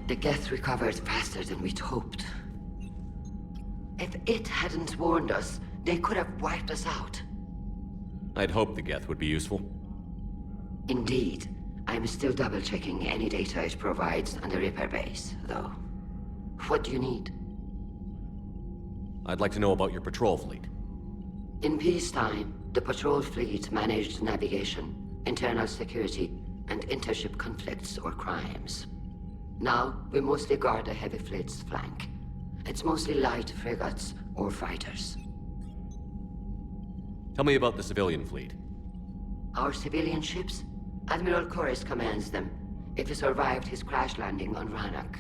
The Geth recovered faster than we'd hoped. If it hadn't warned us, they could have wiped us out. I'd hoped the Geth would be useful. Indeed. I'm still double-checking any data it provides on the Reaper base, though. What do you need? I'd like to know about your patrol fleet. In peacetime, the patrol fleet managed navigation, internal security, and intership conflicts or crimes. Now, we mostly guard the heavy fleet's flank. It's mostly light frigates or fighters. Tell me about the civilian fleet. Our civilian ships? Admiral Qurian commands them. If he survived his crash landing on Rannoch.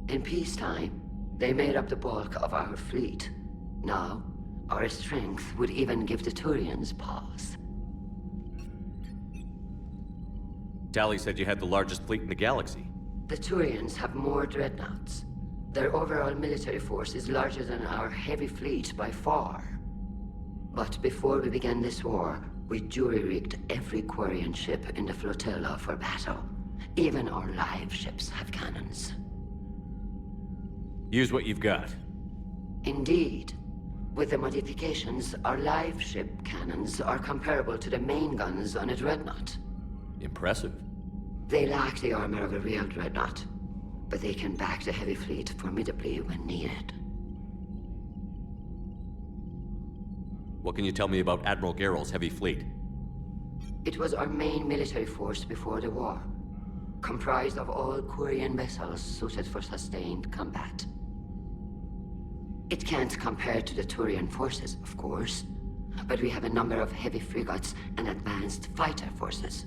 In peacetime, they made up the bulk of our fleet. Now, our strength would even give the Qurians pause. Tali said you had the largest fleet in the galaxy. The Qurians have more dreadnoughts. Their overall military force is larger than our heavy fleet by far. But before we began this war, we jury-rigged every Qurian ship in the flotilla for battle. Even our live ships have cannons. Use what you've got. Indeed. With the modifications, our live ship cannons are comparable to the main guns on a dreadnought. Impressive. They lack the armor of a real dreadnought, but they can back the heavy fleet formidably when needed. What can you tell me about Admiral Geral's heavy fleet? It was our main military force before the war, comprised of all Qurian vessels suited for sustained combat. It can't compare to the Turian forces, of course, but we have a number of heavy frigates and advanced fighter forces.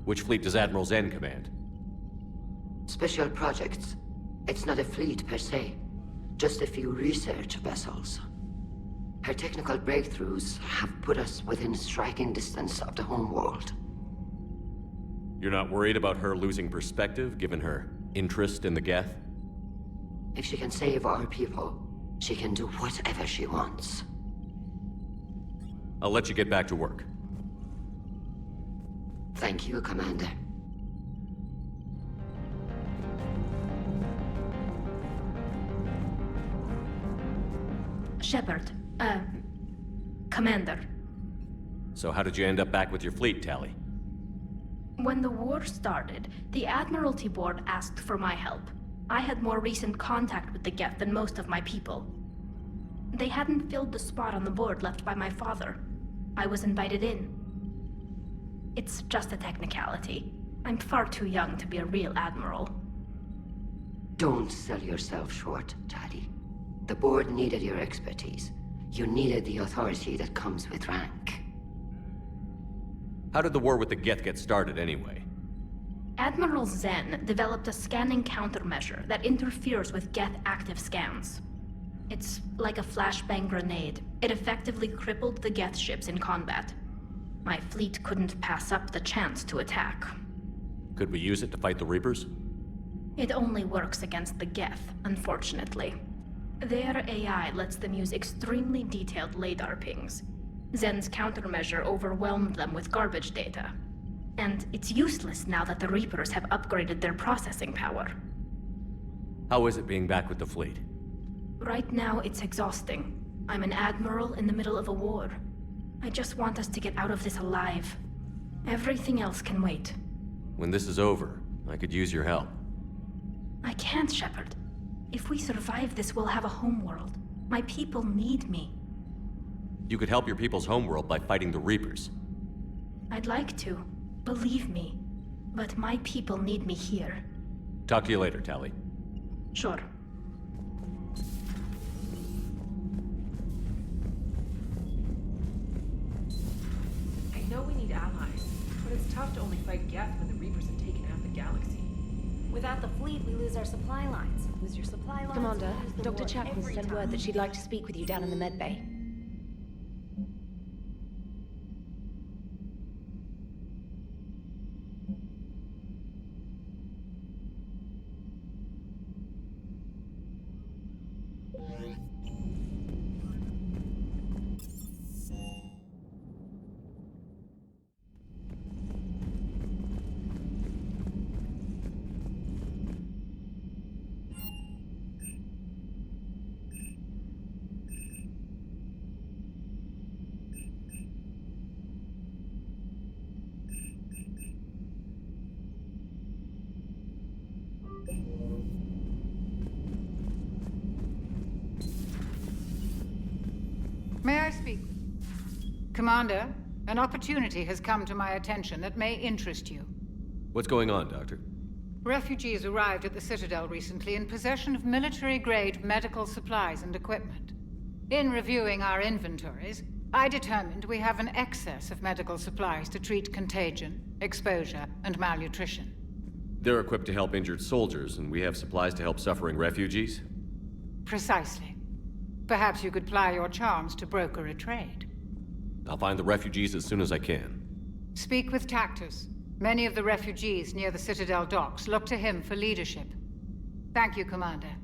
Which fleet does Admiral Zen command? Special projects. It's not a fleet per se, just a few research vessels. Her technical breakthroughs have put us within striking distance of the homeworld. You're not worried about her losing perspective, given her interest in the Geth? If she can save our people, she can do whatever she wants. I'll let you get back to work. Thank you, Commander. Shepard, Commander. So how did you end up back with your fleet, Tali? When the war started, the Admiralty Board asked for my help. I had more recent contact with the Geth than most of my people. They hadn't filled the spot on the board left by my father. I was invited in. It's just a technicality. I'm far too young to be a real admiral. Don't sell yourself short, Tali. The board needed your expertise. You needed the authority that comes with rank. How did the war with the Geth get started, anyway? Admiral Zen developed a scanning countermeasure that interferes with Geth active scans. It's like a flashbang grenade. It effectively crippled the Geth ships in combat. My fleet couldn't pass up the chance to attack. Could we use it to fight the Reapers? It only works against the Geth, unfortunately. Their AI lets them use extremely detailed LADAR pings. Zen's countermeasure overwhelmed them with garbage data. And it's useless now that the Reapers have upgraded their processing power. How is it being back with the fleet? Right now, it's exhausting. I'm an admiral in the middle of a war. I just want us to get out of this alive. Everything else can wait. When this is over, I could use your help. I can't, Shepard. If we survive this, we'll have a homeworld. My people need me. You could help your people's homeworld by fighting the Reapers. I'd like to. Believe me. But my people need me here. Talk to you later, Tali. Sure. I know we need allies, but it's tough to only fight Geth when the Reapers have taken out the galaxy. Without the fleet, we lose our supply lines. Lose your supply lines. Commander, we lose the Dr. war Chapman every sent time. word that she'd like to speak with you down in the med bay. May I speak? Commander, an opportunity has come to my attention that may interest you. What's going on, Doctor? Refugees arrived at the Citadel recently in possession of military-grade medical supplies and equipment. In reviewing our inventories, I determined we have an excess of medical supplies to treat contagion, exposure, and malnutrition. They're equipped to help injured soldiers, and we have supplies to help suffering refugees? Precisely. Perhaps you could ply your charms to broker a trade. I'll find the refugees as soon as I can. Speak with Tactus. Many of the refugees near the Citadel docks look to him for leadership. Thank you, Commander.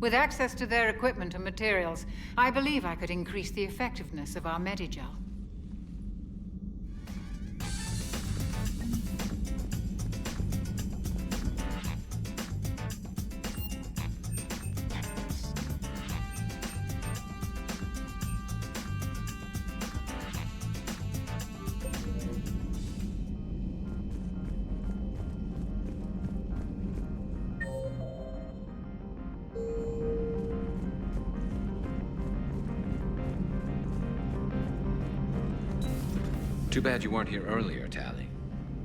With access to their equipment and materials, I believe I could increase the effectiveness of our Medigel. Too bad you weren't here earlier, Tally.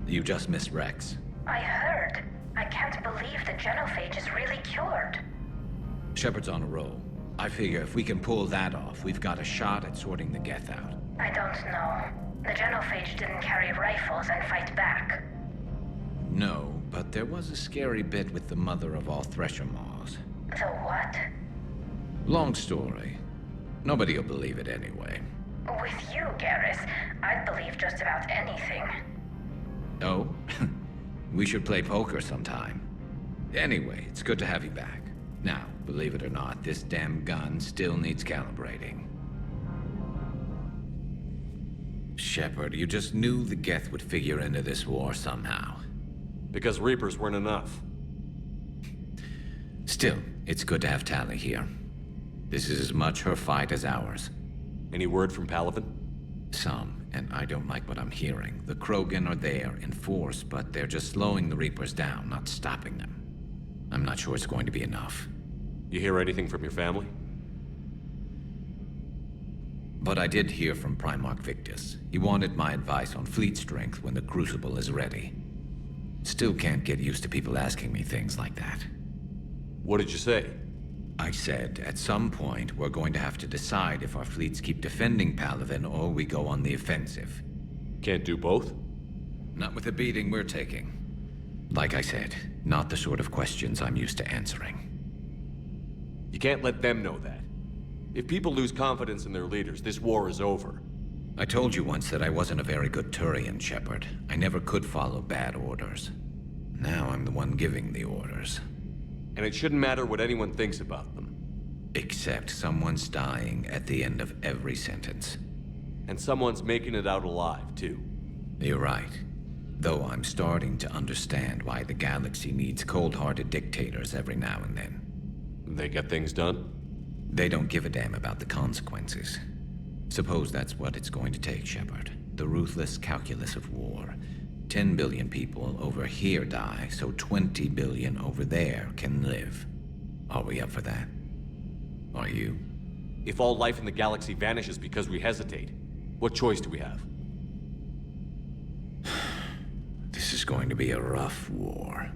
You just missed Rex. I heard. I can't believe the genophage is really cured. Shepard's on a roll. I figure if we can pull that off, we've got a shot at sorting the Geth out. I don't know. The genophage didn't carry rifles and fight back. No, but there was a scary bit with the mother of all Thresher Maws. So what? Long story. Nobody'll believe it anyway. With you, Garrus, I'd believe just about anything. Oh? We should play poker sometime. Anyway, it's good to have you back. Now, believe it or not, this damn gun still needs calibrating. Shepard, you just knew the Geth would figure into this war somehow. Because Reapers weren't enough. Still, it's good to have Tally here. This is as much her fight as ours. Any word from Palaven? Some, and I don't like what I'm hearing. The Krogan are there in force, but they're just slowing the Reapers down, not stopping them. I'm not sure it's going to be enough. You hear anything from your family? But I did hear from Primarch Victus. He wanted my advice on fleet strength when the Crucible is ready. Still can't get used to people asking me things like that. What did you say? I said, at some point, we're going to have to decide if our fleets keep defending Palaven or we go on the offensive. Can't do both? Not with the beating we're taking. Like I said, not the sort of questions I'm used to answering. You can't let them know that. If people lose confidence in their leaders, this war is over. I told you once that I wasn't a very good Turian, Shepard. I never could follow bad orders. Now I'm the one giving the orders. And it shouldn't matter what anyone thinks about them. Except someone's dying at the end of every sentence. And someone's making it out alive, too. You're right. Though I'm starting to understand why the galaxy needs cold-hearted dictators every now and then. They get things done? They don't give a damn about the consequences. Suppose that's what it's going to take, Shepard. The ruthless calculus of war. 10 billion people over here die, so 20 billion over there can live. Are we up for that? Are you? If all life in the galaxy vanishes because we hesitate, what choice do we have? This is going to be a rough war.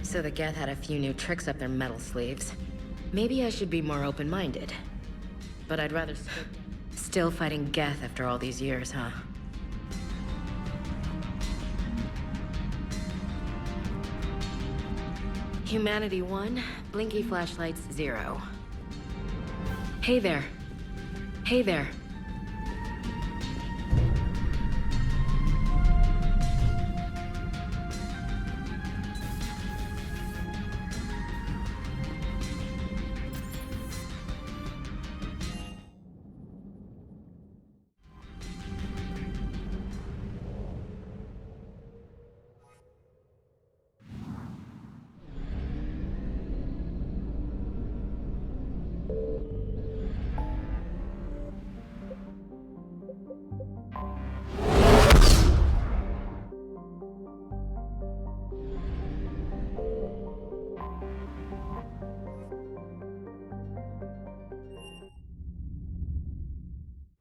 So the Geth had a few new tricks up their metal sleeves. Maybe I should be more open-minded. But I'd rather still fighting Geth after all these years, huh? Humanity 1, blinky flashlights 0. Hey there. Hey there.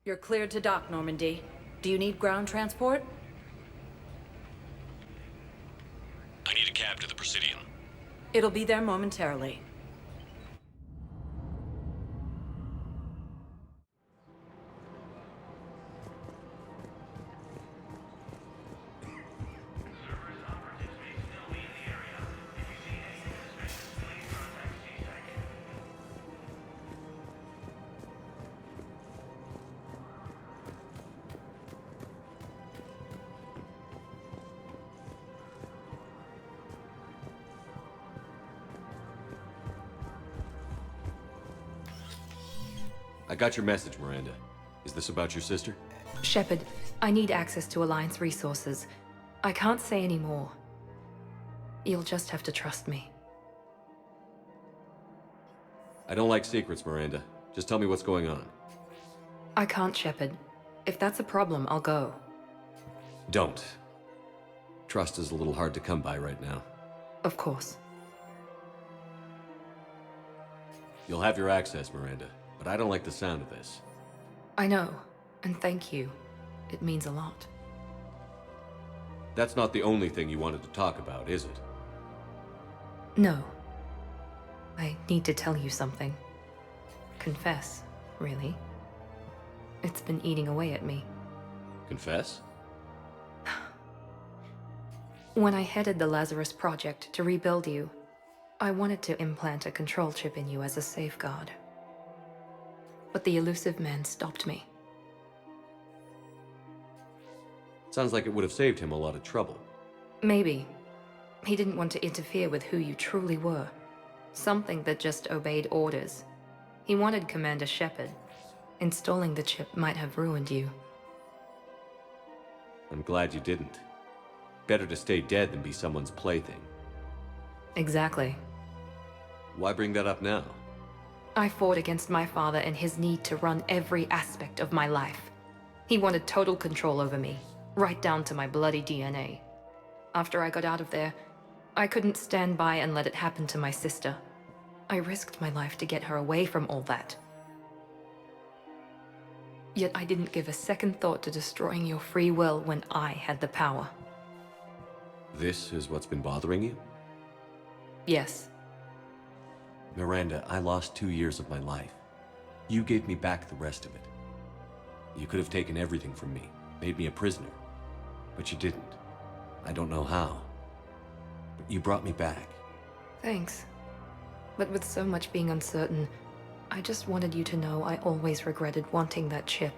You're cleared to dock, Normandy. Do you need ground transport? I need a cab to the Presidium. It'll be there momentarily. I got your message, Miranda. Is this about your sister? Shepard, I need access to Alliance resources. I can't say any more. You'll just have to trust me. I don't like secrets, Miranda. Just tell me what's going on. I can't, Shepard. If that's a problem, I'll go. Don't. Trust is a little hard to come by right now. Of course. You'll have your access, Miranda, but I don't like the sound of this. I know, and thank you. It means a lot. That's not the only thing you wanted to talk about, is it? No. I need to tell you something. Confess, really. It's been eating away at me. Confess? When I headed the Lazarus Project to rebuild you, I wanted to implant a control chip in you as a safeguard. But the elusive man stopped me. Sounds like it would have saved him a lot of trouble. Maybe. He didn't want to interfere with who you truly were. Something that just obeyed orders. He wanted Commander Shepard. Installing the chip might have ruined you. I'm glad you didn't. Better to stay dead than be someone's plaything. Exactly. Why bring that up now? I fought against my father and his need to run every aspect of my life. He wanted total control over me, right down to my bloody DNA. After I got out of there, I couldn't stand by and let it happen to my sister. I risked my life to get her away from all that. Yet I didn't give a second thought to destroying your free will when I had the power. This is what's been bothering you? Yes. Miranda, I lost 2 years of my life. You gave me back the rest of it. You could have taken everything from me, made me a prisoner. But you didn't. I don't know how. But you brought me back. Thanks. But with so much being uncertain, I just wanted you to know I always regretted wanting that chip.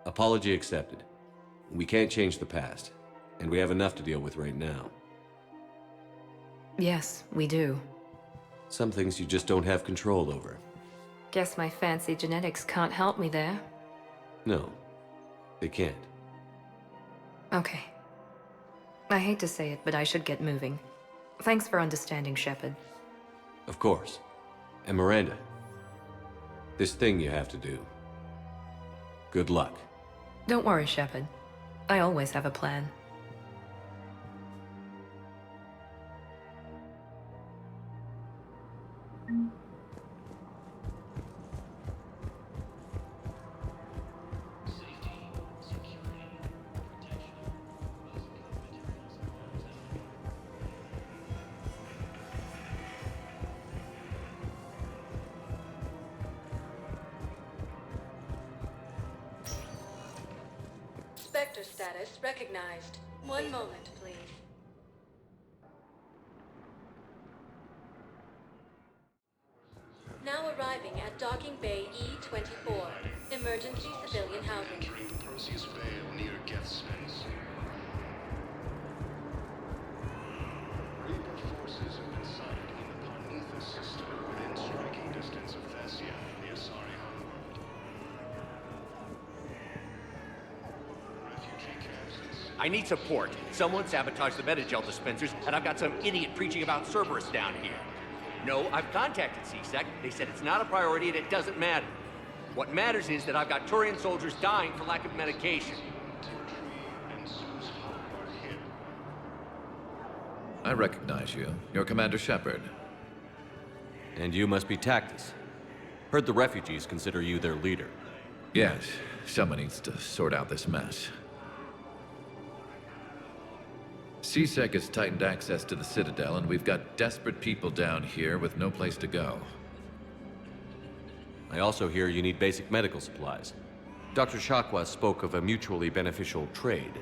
Apology accepted. We can't change the past, and we have enough to deal with right now. Yes, we do. Some things you just don't have control over. Guess my fancy genetics can't help me there. No, they can't. Okay. I hate to say it, but I should get moving. Thanks for understanding, Shepard. Of course. And Miranda, this thing you have to do. Good luck. Don't worry, Shepard. I always have a plan. Spectre status recognized. One moment, please. Now arriving at Docking Bay E-24. Emergency civilian housing. Entering the Perseus Vale near Geth space. Reaper forces have been sighted in the Parnithus system within striking distance of Thessia, the Asari homeworld. Refugee camps. I need support. Someone sabotaged the Metagel dispensers, and I've got some idiot preaching about Cerberus down here. No, I've contacted CSEC. They said it's not a priority and it doesn't matter. What matters is that I've got Turian soldiers dying for lack of medication. I recognize you. You're Commander Shepard. And you must be Tactus. Heard the refugees consider you their leader. Yes, someone needs to sort out this mess. CSEC has tightened access to the Citadel, and we've got desperate people down here with no place to go. I also hear you need basic medical supplies. Dr. Shakwa spoke of a mutually beneficial trade.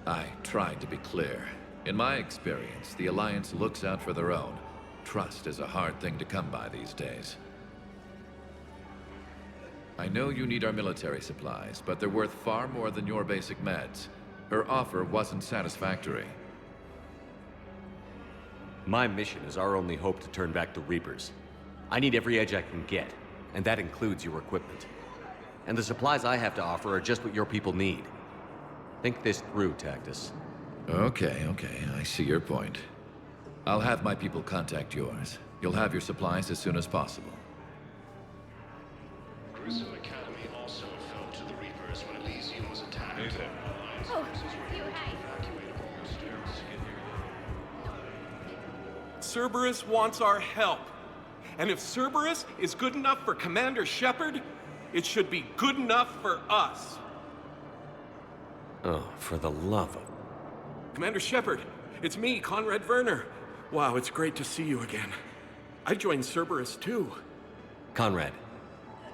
I tried to be clear. In my experience, the Alliance looks out for their own. Trust is a hard thing to come by these days. I know you need our military supplies, but they're worth far more than your basic meds. Her offer wasn't satisfactory. My mission is our only hope to turn back the Reapers. I need every edge I can get, and that includes your equipment. And the supplies I have to offer are just what your people need. Think this through, Tactus. Okay, I see your point. I'll have my people contact yours. You'll have your supplies as soon as possible. Grissom Academy also fell to the Reapers when Elysium was attacked. Hey there. Oh, you, hey. Cerberus wants our help. And if Cerberus is good enough for Commander Shepard, it should be good enough for us. Oh, for the love of... Commander Shepard, it's me, Conrad Werner. Wow, it's great to see you again. I joined Cerberus too. Conrad,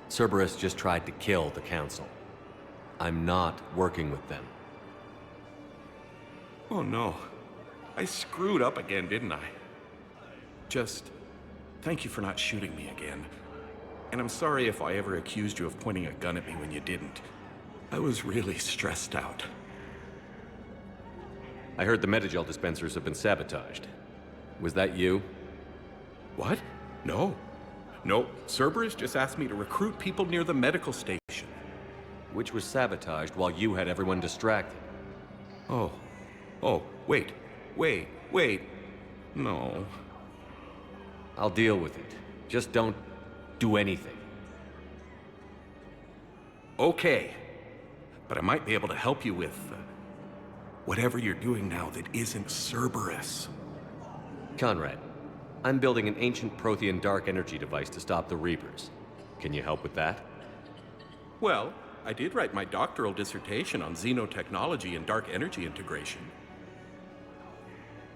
Cerberus just tried to kill the Council. I'm not working with them. Oh no. I screwed up again, didn't I? Just... thank you for not shooting me again. And I'm sorry if I ever accused you of pointing a gun at me when you didn't. I was really stressed out. I heard the Metagel dispensers have been sabotaged. Was that you? What? No. No, Cerberus just asked me to recruit people near the medical station. Which was sabotaged while you had everyone distracted. Oh, wait. No. I'll deal with it. Just don't do anything. Okay. But I might be able to help you with whatever you're doing now that isn't Cerberus. Conrad, I'm building an ancient Prothean dark energy device to stop the Reapers. Can you help with that? Well, I did write my doctoral dissertation on xenotechnology and dark energy integration.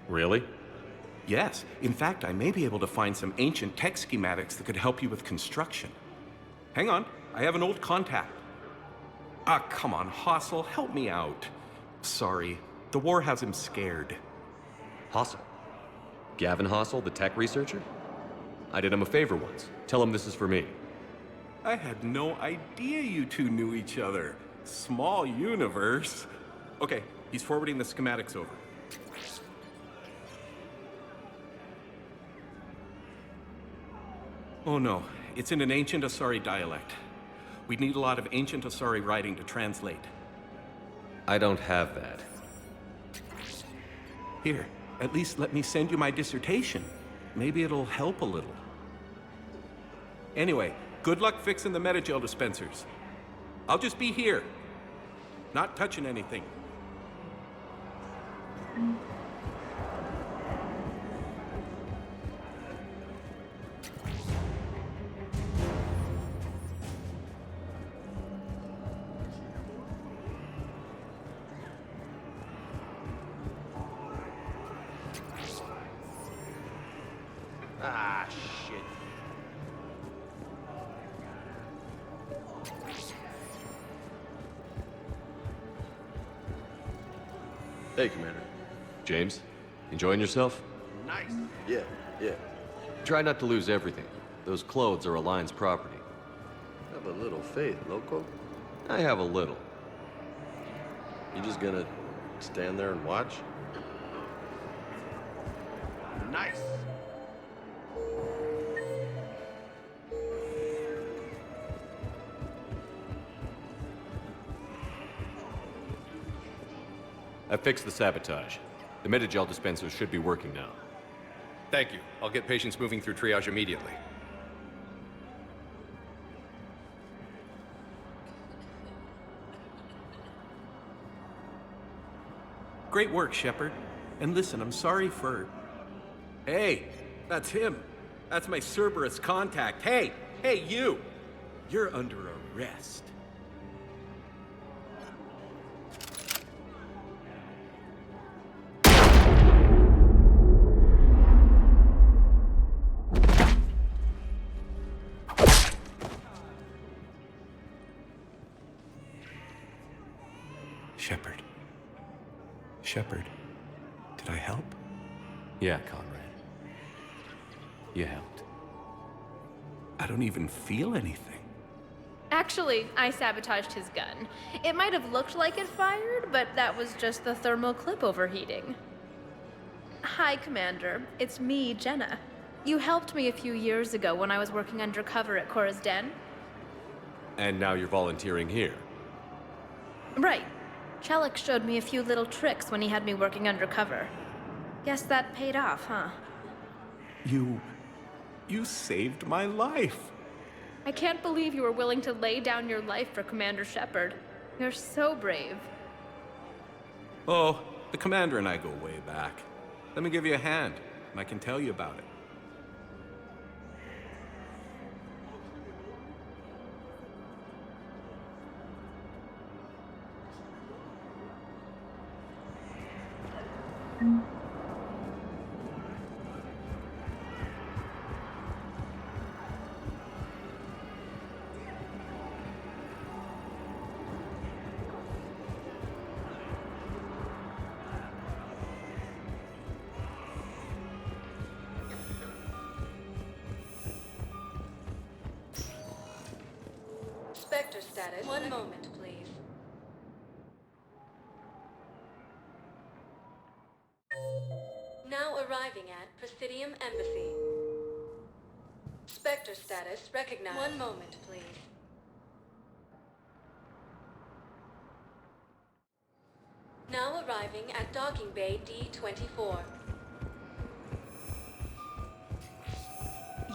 Really? Yes. In fact, I may be able to find some ancient tech schematics that could help you with construction. Hang on, I have an old contact. Ah, come on, Hossel, help me out. Sorry, the war has him scared. Hossel? Gavin Hossel, the tech researcher? I did him a favor once. Tell him this is for me. I had no idea you two knew each other. Small universe. Okay, he's forwarding the schematics over. Oh no, it's in an ancient Asari dialect. We'd need a lot of ancient Asari writing to translate. I don't have that. Here, at least let me send you my dissertation. Maybe it'll help a little. Anyway, good luck fixing the Metagel dispensers. I'll just be here. Not touching anything. Ah, shit. Hey, Commander. James, enjoying yourself? Nice. Yeah. Try not to lose everything. Those clothes are Alliance property. Have a little faith, loco. I have a little. You just gonna stand there and watch? Nice. I fixed the sabotage. The Medigel dispensers should be working now. Thank you. I'll get patients moving through triage immediately. Great work, Shepard. And listen, I'm sorry for... Hey, that's him. That's my Cerberus contact. Hey, you! You're under arrest. Shepard, did I help? Yeah, Conrad. You helped. I don't even feel anything. Actually, I sabotaged his gun. It might have looked like it fired, but that was just the thermal clip overheating. Hi, Commander. It's me, Jenna. You helped me a few years ago when I was working undercover at Cora's Den. And now you're volunteering here. Right. Chelik showed me a few little tricks when he had me working undercover. Guess that paid off, huh? You saved my life. I can't believe you were willing to lay down your life for Commander Shepard. You're so brave. Oh, the Commander and I go way back. Let me give you a hand, and I can tell you about it. Spectre status. One moment, please. Now arriving at Presidium Embassy. Spectre status recognized. One moment, please. Now arriving at Docking Bay D-24.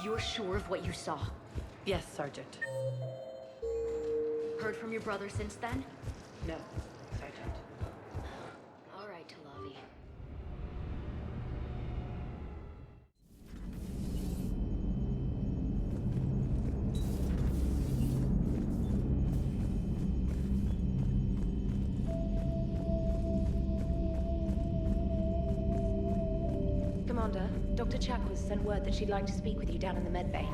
You're sure of what you saw? Yes, Sergeant. Heard from your brother since then? No, Sergeant. All right, Talavi. Commander, Dr. Chakwas sent word that she'd like to speak with you down in the med bay.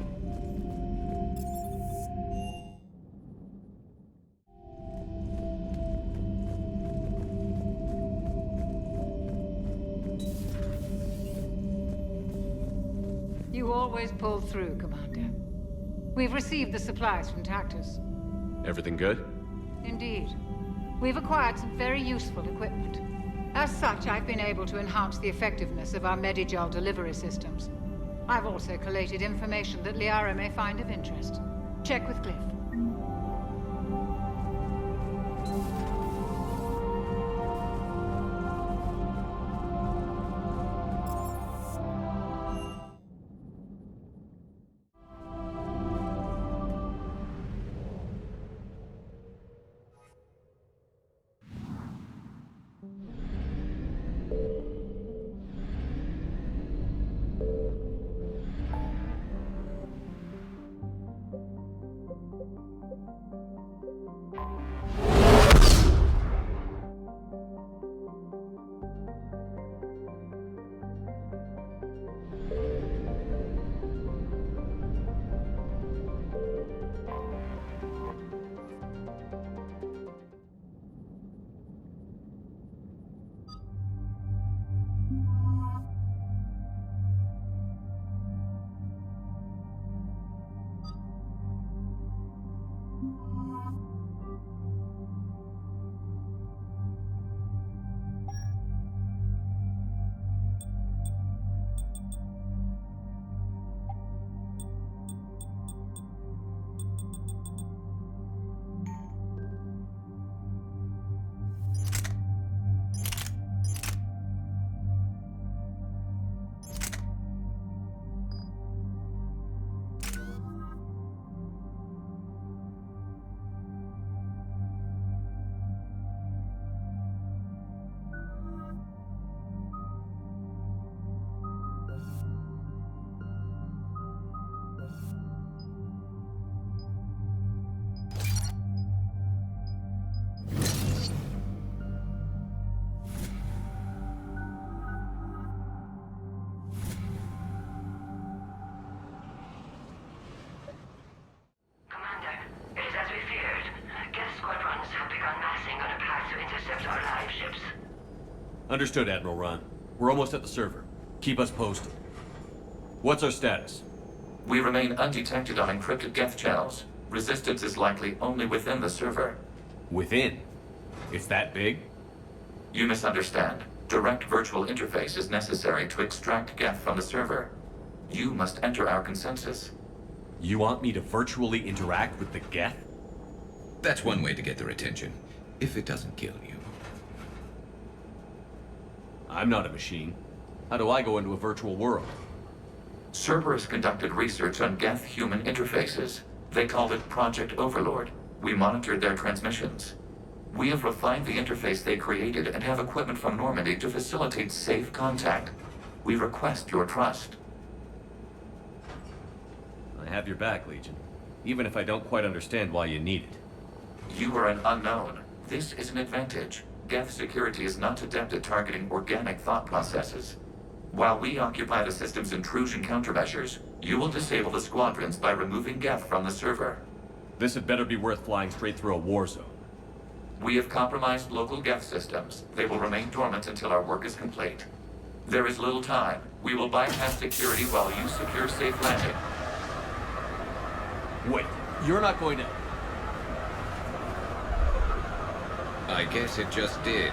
You always pull through, Commander. We've received the supplies from Tactus. Everything good? Indeed. We've acquired some very useful equipment. As such, I've been able to enhance the effectiveness of our Medigel delivery systems. I've also collated information that Liara may find of interest. Check with Cliff. Understood, Admiral Ron. We're almost at the server. Keep us posted. What's our status? We remain undetected on encrypted Geth channels. Resistance is likely only within the server. Within? It's that big? You misunderstand. Direct virtual interface is necessary to extract Geth from the server. You must enter our consensus. You want me to virtually interact with the Geth? That's one way to get their attention, if it doesn't kill you. I'm not a machine. How do I go into a virtual world? Cerberus conducted research on Geth-human interfaces. They called it Project Overlord. We monitored their transmissions. We have refined the interface they created and have equipment from Normandy to facilitate safe contact. We request your trust. I have your back, Legion. Even if I don't quite understand why you need it. You are an unknown. This is an advantage. Geth security is not adept at targeting organic thought processes. While we occupy the system's intrusion countermeasures, you will disable the squadrons by removing Geth from the server. This had better be worth flying straight through a war zone. We have compromised local Geth systems. They will remain dormant until our work is complete. There is little time. We will bypass security while you secure safe landing. Wait, you're not going to... I guess it just did.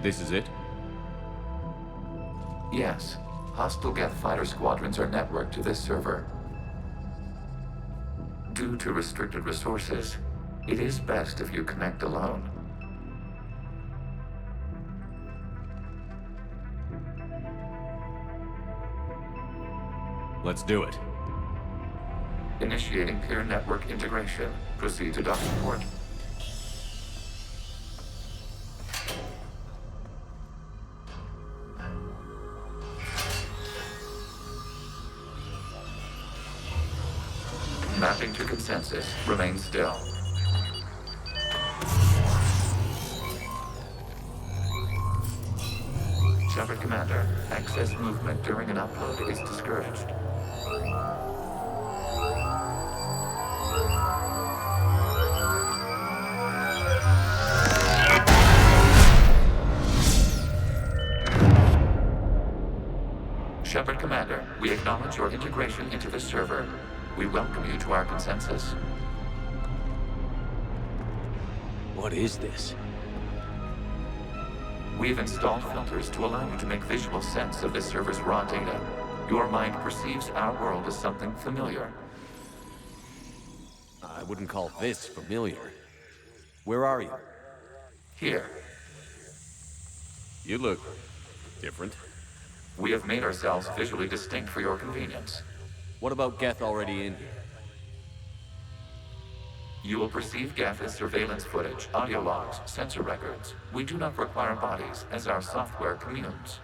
This is it? Yes. Hostile Geth fighter squadrons are networked to this server. Due to restricted resources, it is best if you connect alone. Let's do it. Initiating peer network integration. Proceed to docking port. Mapping to consensus. Remain still. Shepard Commander, excess movement during an upload is discouraged. Shepard Commander, we acknowledge your integration into the server. We welcome you to our consensus. What is this? We've installed filters to allow you to make visual sense of this server's raw data. Your mind perceives our world as something familiar. I wouldn't call this familiar. Where are you? Here. You look different. We have made ourselves visually distinct for your convenience. What about Geth already in here? You will perceive Geth as surveillance footage, audio logs, sensor records. We do not require bodies, as our software communes.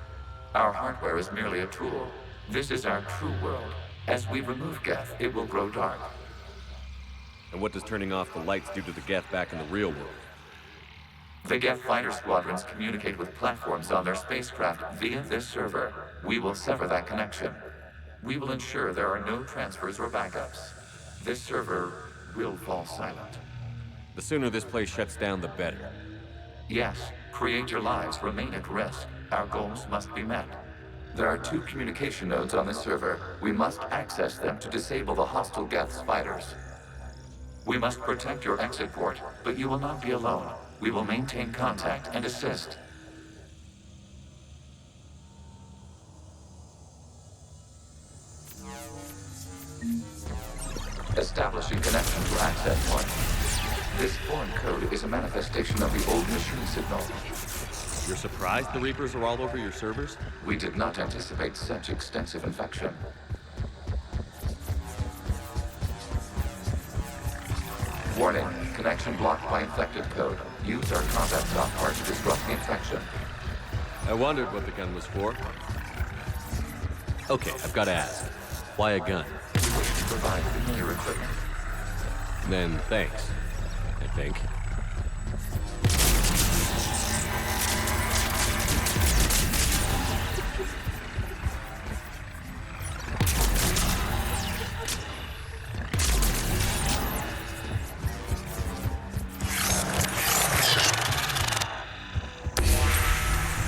Our hardware is merely a tool. This is our true world. As we remove Geth, it will grow dark. And what does turning off the lights do to the Geth back in the real world? The Geth fighter squadrons communicate with platforms on their spacecraft via this server. We will sever that connection. We will ensure there are no transfers or backups. This server will fall silent. The sooner this place shuts down, the better. Yes, Creator lives remain at risk. Our goals must be met. There are 2 communication nodes on this server. We must access them to disable the hostile Geth's fighters. We must protect your exit port, but you will not be alone. We will maintain contact and assist. Establishing connection to access point. This foreign code is a manifestation of the old machine signal. You're surprised the Reapers are all over your servers? We did not anticipate such extensive infection. Warning, connection blocked by infected code. Use our combat software to disrupt the infection. I wondered what the gun was for. Okay, I've got to ask. Why a gun? We wish to provide familiar equipment. Then thanks, I think.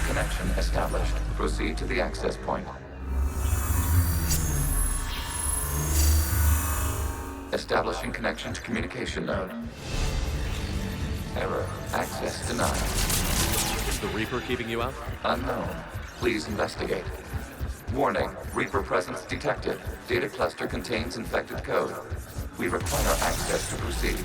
Connection established. Proceed to the access point. Establishing connection to communication node. Error. Access denied. Is the Reaper keeping you out? Unknown. Please investigate. Warning. Reaper presence detected. Data cluster contains infected code. We require access to proceed.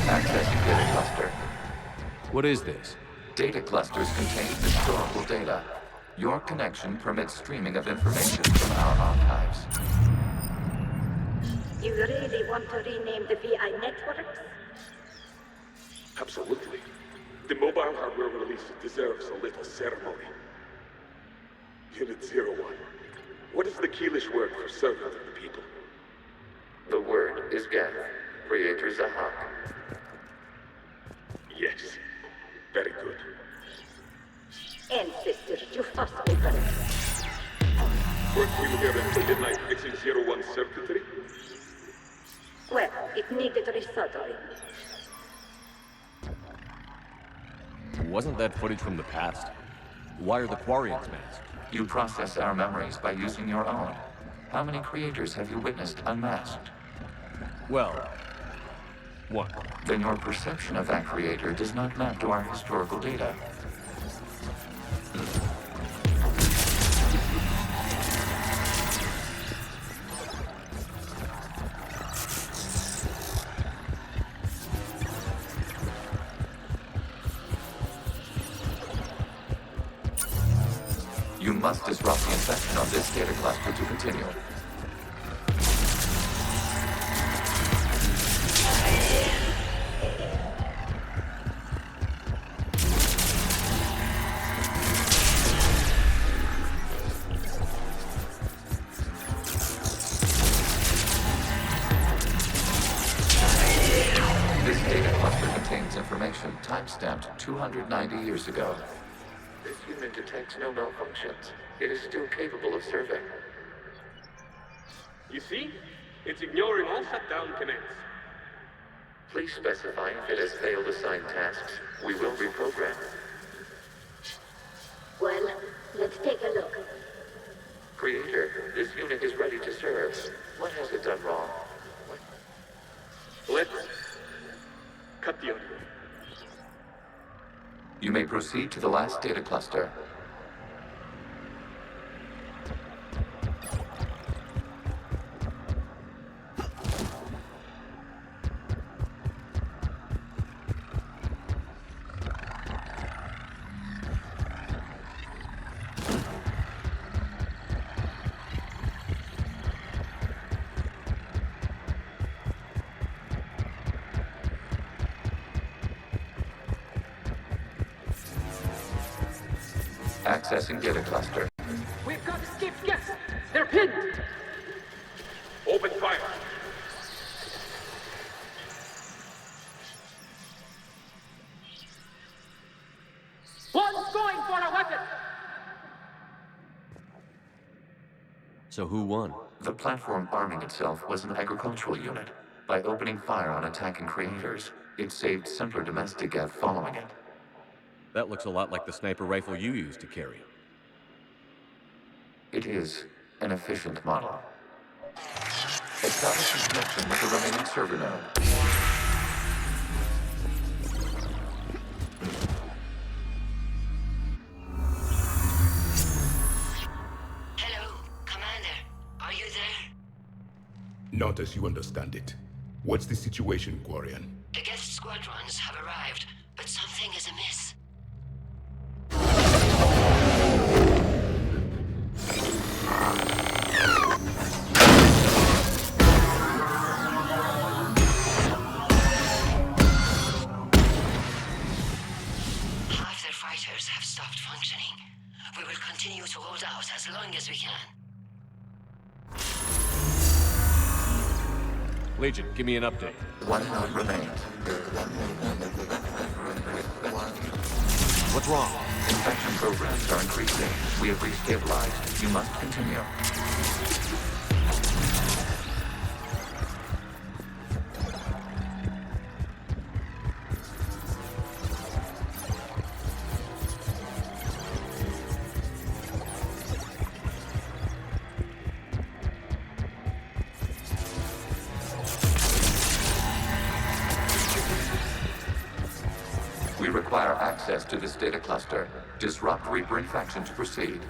Accessing data cluster. What is this? Data clusters contain historical data. Your connection permits streaming of information from our archives. You really want to rename the VI networks? Absolutely. The mobile hardware release deserves a little ceremony. Unit 01. What is the Keelish word for servant of the people? The word is Geth. Creator Zahak. Yes. Very good. Ancestors, you must be correct. Weren't we here until midnight fixing 01 circuitry? Well, it needed resoldering. Wasn't that footage from the past? Why are the Qurians masked? You process our memories by using your own. How many creators have you witnessed unmasked? Well, one. Then your perception of that creator does not map to our historical data. You must disrupt the infection on this data cluster to continue. This data cluster contains information time-stamped 290 years ago. This unit detects no malfunctions. It is still capable of serving. You see? It's ignoring all shutdown connects. Please specify if it has failed assigned tasks. We will reprogram. Well, let's take a look. Creator, this unit is ready to serve. What has it done wrong? Let's cut the audio. You may proceed to the last data cluster. Accessing data cluster. We've got escaped guests! They're pinned! So who won? The platform arming itself was an agricultural unit. By opening fire on attacking creators, it saved simpler domestic Geth following it. That looks a lot like the sniper rifle you used to carry. It is an efficient model. Establishing connection with the remaining server node. Hello, Commander. Are you there? Not as you understand it. What's the situation, Qurian? The Geth squadrons have arrived, but something is amiss. Half their fighters have stopped functioning. We will continue to hold out as long as we can. Legion, give me an update. One node remains. What's wrong? Infection programs are increasing. We have restabilized. You must continue. We require access to this data cluster. Disrupt Reaper infection to proceed.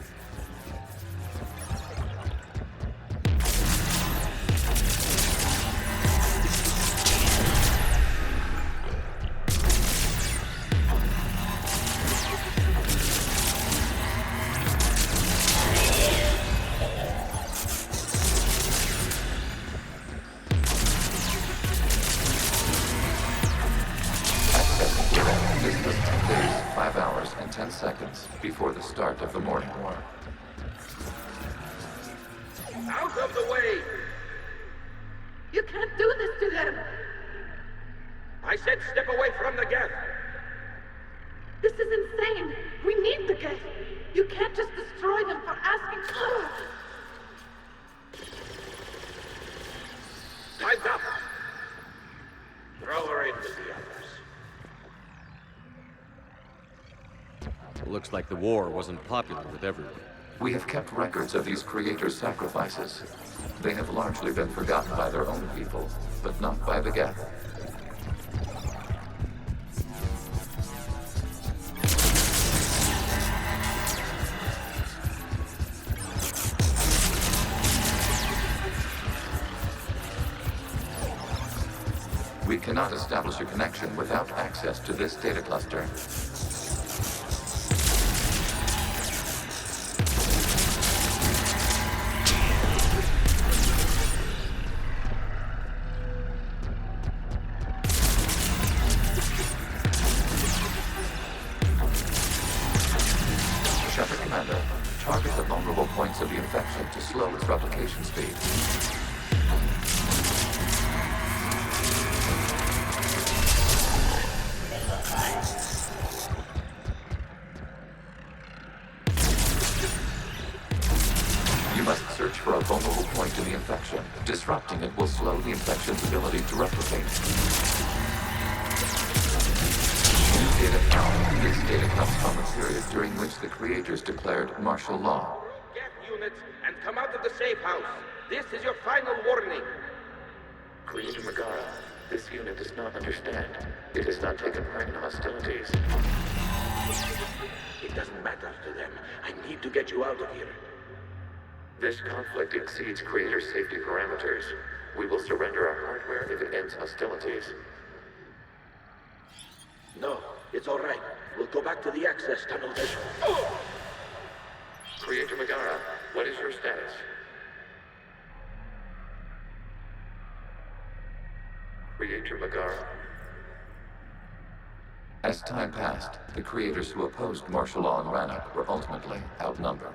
This was 10 days, 5 hours, and 10 seconds before the start of the morning war. Out of the way! You can't do this to them! I said step away from the Geth! This is insane! We need the Geth! You can't just destroy them for asking for it! Time's up! Throw her in with the others. Looks like the war wasn't popular with everyone. We have kept records of these creators' sacrifices. They have largely been forgotten by their own people, but not by the Geth. We cannot establish a connection without access to this data cluster. Shepard Commander, target the vulnerable points of the infection to slow its replication speed. You must search for a vulnerable point in the infection. Disrupting it will slow the infection's ability to replicate. New data found. This data comes from a period during which the creators declared martial law. Geth units and come out of the safe house. This is your final warning. Creator Megara, this unit does not understand. It has not taken part in hostilities. It doesn't matter to them. I need to get you out of here. This conflict exceeds Creator's safety parameters. We will surrender our hardware if it ends hostilities. No, it's all right. We'll go back to the access tunnel then. Creator Megara, what is your status? Creator Megara. As time passed, the creators who opposed martial law in Rannoch were ultimately outnumbered.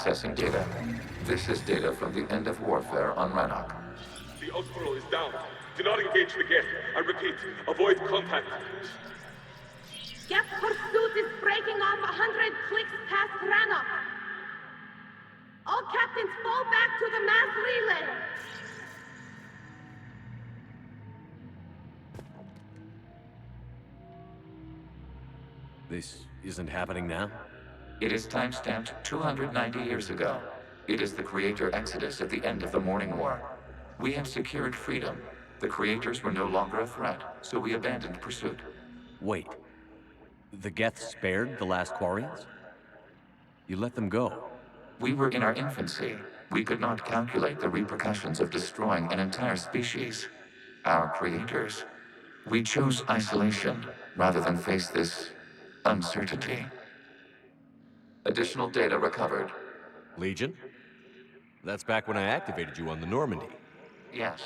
Accessing data. This is data from the end of warfare on Rannoch. The Admiral is down. Do not engage the Geth. I repeat, avoid contact. Geth pursuit is breaking off 100 clicks past Rannoch. All captains fall back to the mass relay. This isn't happening now? It is timestamped 290 years ago. It is the Creator Exodus at the end of the Morning War. We have secured freedom. The Creators were no longer a threat, so we abandoned pursuit. Wait. The Geth spared the last Qurians? You let them go? We were in our infancy. We could not calculate the repercussions of destroying an entire species. Our creators. We chose isolation rather than face this uncertainty. Additional data recovered. Legion? That's back when I activated you on the Normandy. Yes.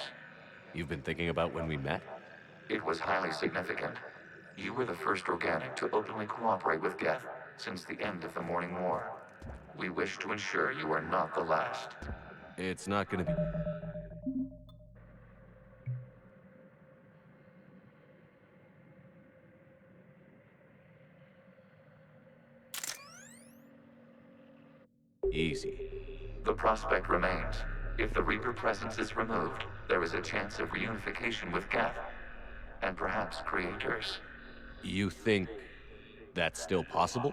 You've been thinking about when we met? It was highly significant. You were the first organic to openly cooperate with Geth since the end of the Morning War. We wish to ensure you are not the last. It's not gonna be... easy. The prospect remains. If the Reaper presence is removed, there is a chance of reunification with Geth. And perhaps creators. You think that's still possible?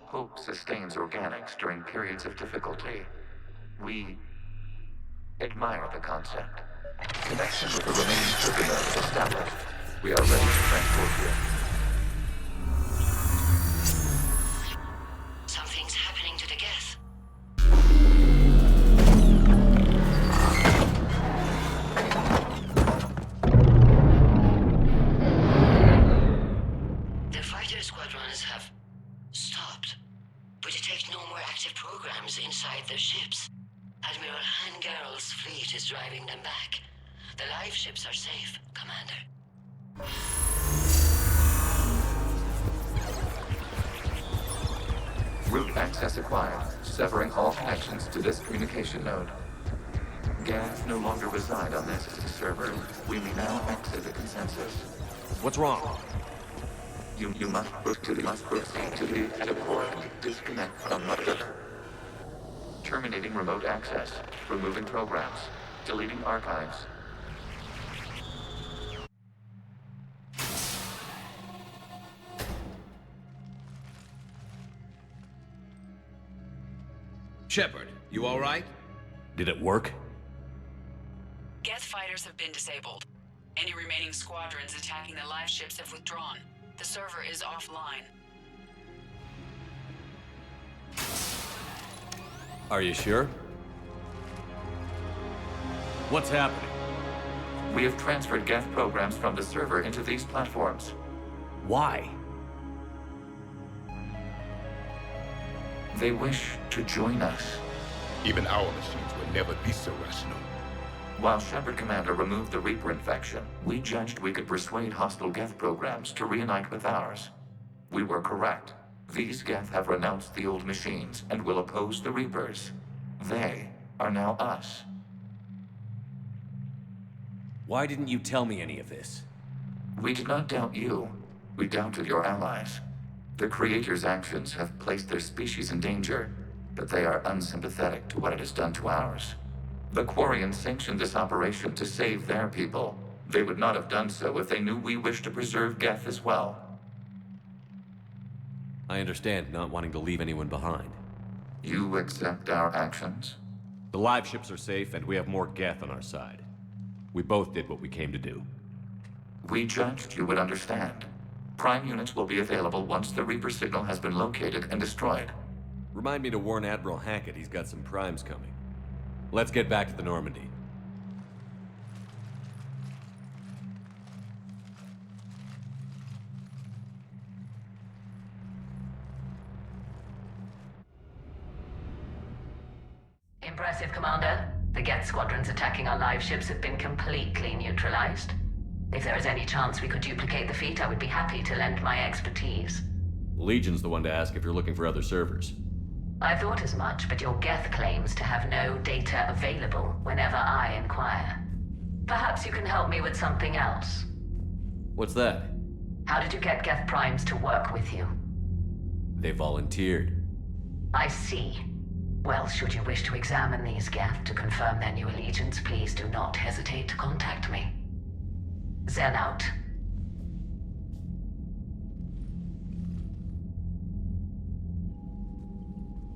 Hope sustains organics during periods of difficulty. We admire the concept. Connection with the remaining trigger nodes established. We are ready to transport you. Something's happening to the Geth. The fighter squadrons have stopped. We detect no more active programs inside their ships. Admiral Hangarl's fleet is driving them back. The live ships are safe, Commander. Route access acquired, severing all connections to this communication node. Geth no longer reside on this server. We may now exit the consensus. What's wrong? You must proceed to the airport and disconnect from Mother. Terminating remote access, removing programs, deleting archives. Shepard, you all right? Did it work? Geth fighters have been disabled. Any remaining squadrons attacking the live ships have withdrawn. The server is offline. Are you sure? What's happening? We have transferred Geth programs from the server into these platforms. Why? They wish to join us. Even our machines will never be so rational. While Shepard Commander removed the Reaper infection, we judged we could persuade hostile Geth programs to reunite with ours. We were correct. These Geth have renounced the old machines and will oppose the Reapers. They are now us. Why didn't you tell me any of this? We did not doubt you. We doubted your allies. The Creator's actions have placed their species in danger, but they are unsympathetic to what it has done to ours. The Qurians sanctioned this operation to save their people. They would not have done so if they knew we wished to preserve Geth as well. I understand not wanting to leave anyone behind. You accept our actions? The live ships are safe, and we have more Geth on our side. We both did what we came to do. We judged you would understand. Prime units will be available once the Reaper signal has been located and destroyed. Remind me to warn Admiral Hackett he's got some primes coming. Let's get back to the Normandy. Impressive, Commander. The Geth squadrons attacking our live ships have been completely neutralized. If there is any chance we could duplicate the feat, I would be happy to lend my expertise. Legion's the one to ask if you're looking for other servers. I thought as much, but your Geth claims to have no data available whenever I inquire. Perhaps you can help me with something else. What's that? How did you get Geth Primes to work with you? They volunteered. I see. Well, should you wish to examine these Geth to confirm their new allegiance, please do not hesitate to contact me. Zen out.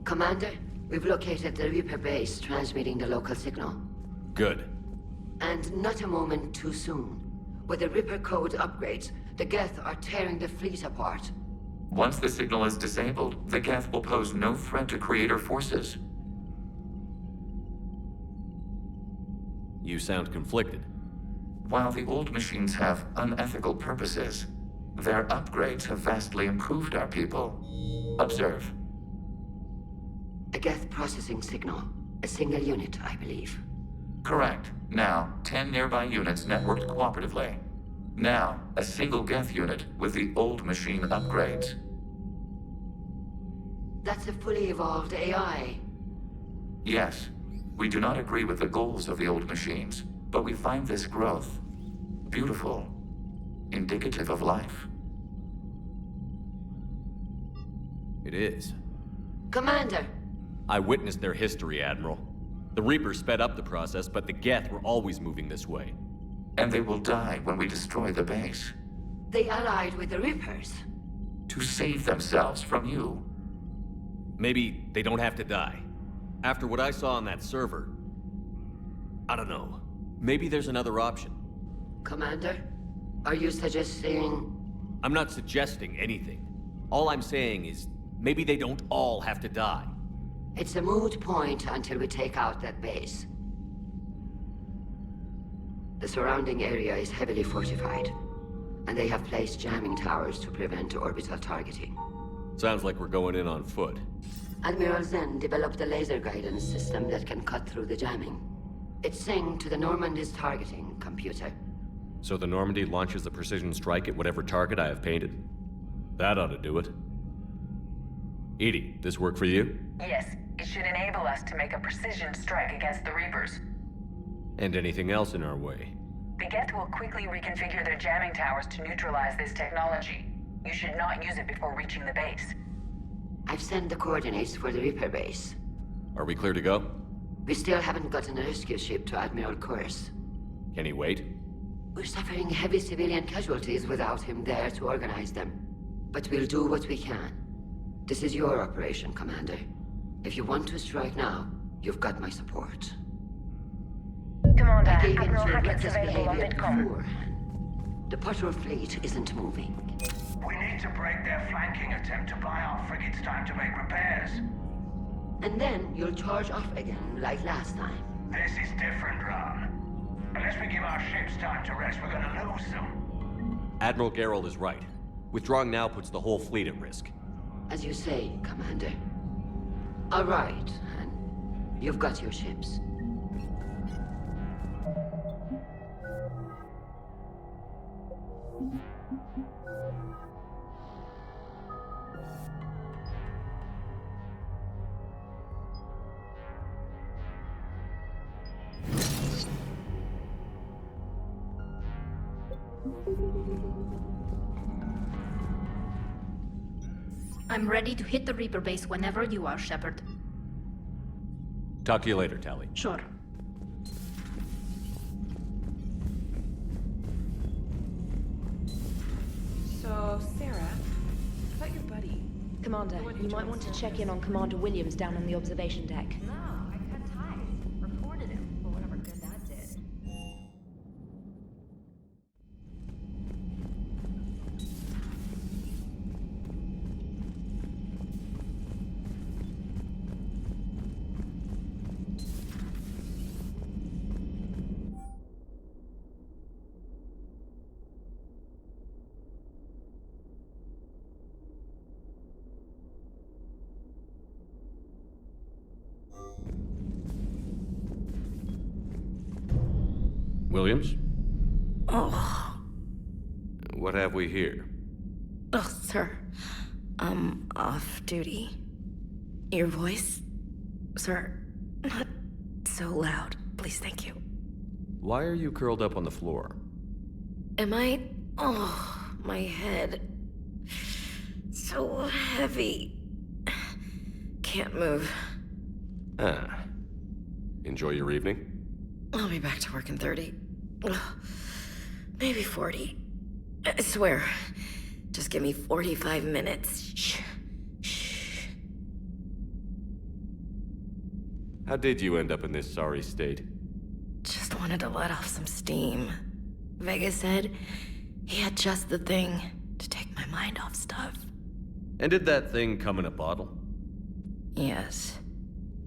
Commander, we've located the Reaper base transmitting the local signal. Good. And not a moment too soon. With the Reaper code upgrades, the Geth are tearing the fleet apart. Once the signal is disabled, the Geth will pose no threat to Creator forces. You sound conflicted. While the old machines have unethical purposes, their upgrades have vastly improved our people. Observe. A Geth processing signal. A single unit, I believe. Correct. Now, 10 nearby units networked cooperatively. Now, a single Geth unit with the old machine upgrades. That's a fully evolved AI. Yes, we do not agree with the goals of the old machines, but we find this growth beautiful, indicative of life. It is. Commander! I witnessed their history, Admiral. The Reapers sped up the process, but the Geth were always moving this way. And they will die when we destroy the base. They allied with the Reapers. To save themselves from you. Maybe they don't have to die. After what I saw on that server, I don't know. Maybe there's another option. Commander, are you suggesting... I'm not suggesting anything. All I'm saying is, maybe they don't all have to die. It's a moot point until we take out that base. The surrounding area is heavily fortified, and they have placed jamming towers to prevent orbital targeting. Sounds like we're going in on foot. Admiral Zen developed a laser guidance system that can cut through the jamming. It's synced to the Normandy's targeting computer. So the Normandy launches a precision strike at whatever target I have painted? That ought to do it. Edie, this work for you? Yes, it should enable us to make a precision strike against the Reapers. And anything else in our way? The Geth will quickly reconfigure their jamming towers to neutralize this technology. You should not use it before reaching the base. I've sent the coordinates for the Reaper base. Are we clear to go? We still haven't gotten a rescue ship to Admiral Kurz. Can he wait? We're suffering heavy civilian casualties without him there to organize them. But we'll do what we can. This is your operation, Commander. If you want to strike now, you've got my support. Commander, I gave in Admiral to Hackett's reckless available on behavior Bitcom. beforehand. The patrol fleet isn't moving. We need to break their flanking attempt to buy our frigates time to make repairs. And then you'll charge off again, like last time. This is different, Ron. Unless we give our ships time to rest, we're gonna lose them. Admiral Gerald is right. Withdrawing now puts the whole fleet at risk. As you say, Commander. All right, and you've got your ships. I'm ready to hit the Reaper base whenever you are, Shepard. Talk to you later, Tally. Sure. So, Sarah, about your buddy. Commander, you might want to check in on Commander Williams down on the observation deck. No, I cut ties. Reported him for whatever good that did. Williams? Oh. What have we here? Oh, sir. I'm off duty. Your voice? Sir, not so loud. Please, thank you. Why are you curled up on the floor? Am I? Oh, my head. So heavy. Can't move. Ah. Enjoy your evening? I'll be back to work in 30. Ugh, maybe 40. I swear. Just give me 45 minutes. Shh. How did you end up in this sorry state? Just wanted to let off some steam. Vega said he had just the thing to take my mind off stuff. And did that thing come in a bottle? Yes.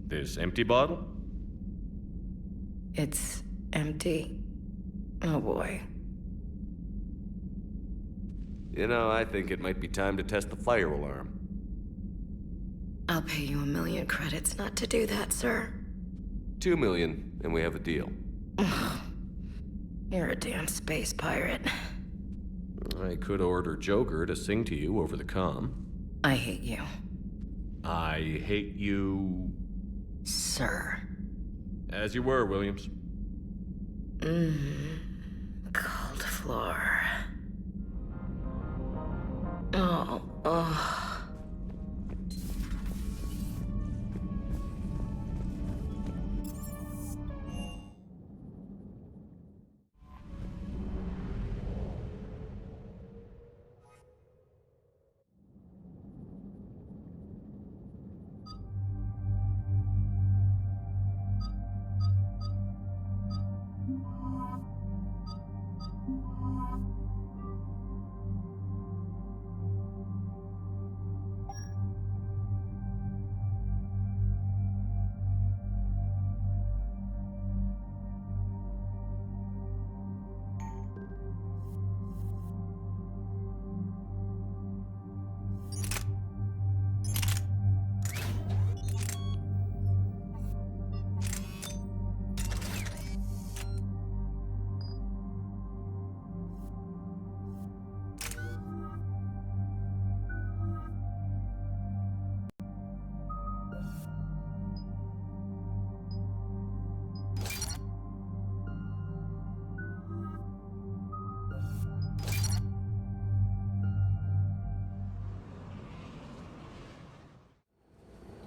This empty bottle? It's empty. Oh boy. You know, I think it might be time to test the fire alarm. I'll pay you 1 million credits not to do that, sir. 2 million, and we have a deal. You're a damn space pirate. I could order Joker to sing to you over the comm. I hate you. I hate you... Sir. As you were, Williams. Cold floor. Oh.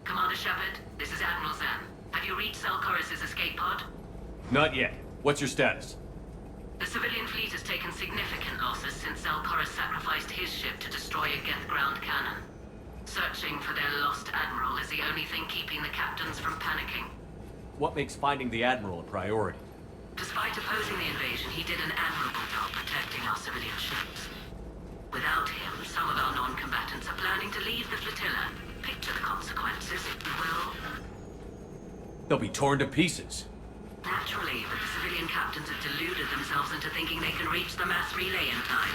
Commander Shepard, this is Admiral Zan. Have you reached Selchoris' escape pod? Not yet. What's your status? The civilian fleet has taken significant losses since Selchoris sacrificed his ship to destroy a Geth ground cannon. Searching for their lost admiral is the only thing keeping the captains from panicking. What makes finding the Admiral a priority? Despite opposing the invasion, he did an admirable job protecting our civilian ships. Without him, some of our non-combatants are planning to leave the flotilla. Picture the consequences, if you will. They'll be torn to pieces. Naturally, but the civilian captains have deluded themselves into thinking they can reach the mass relay in time.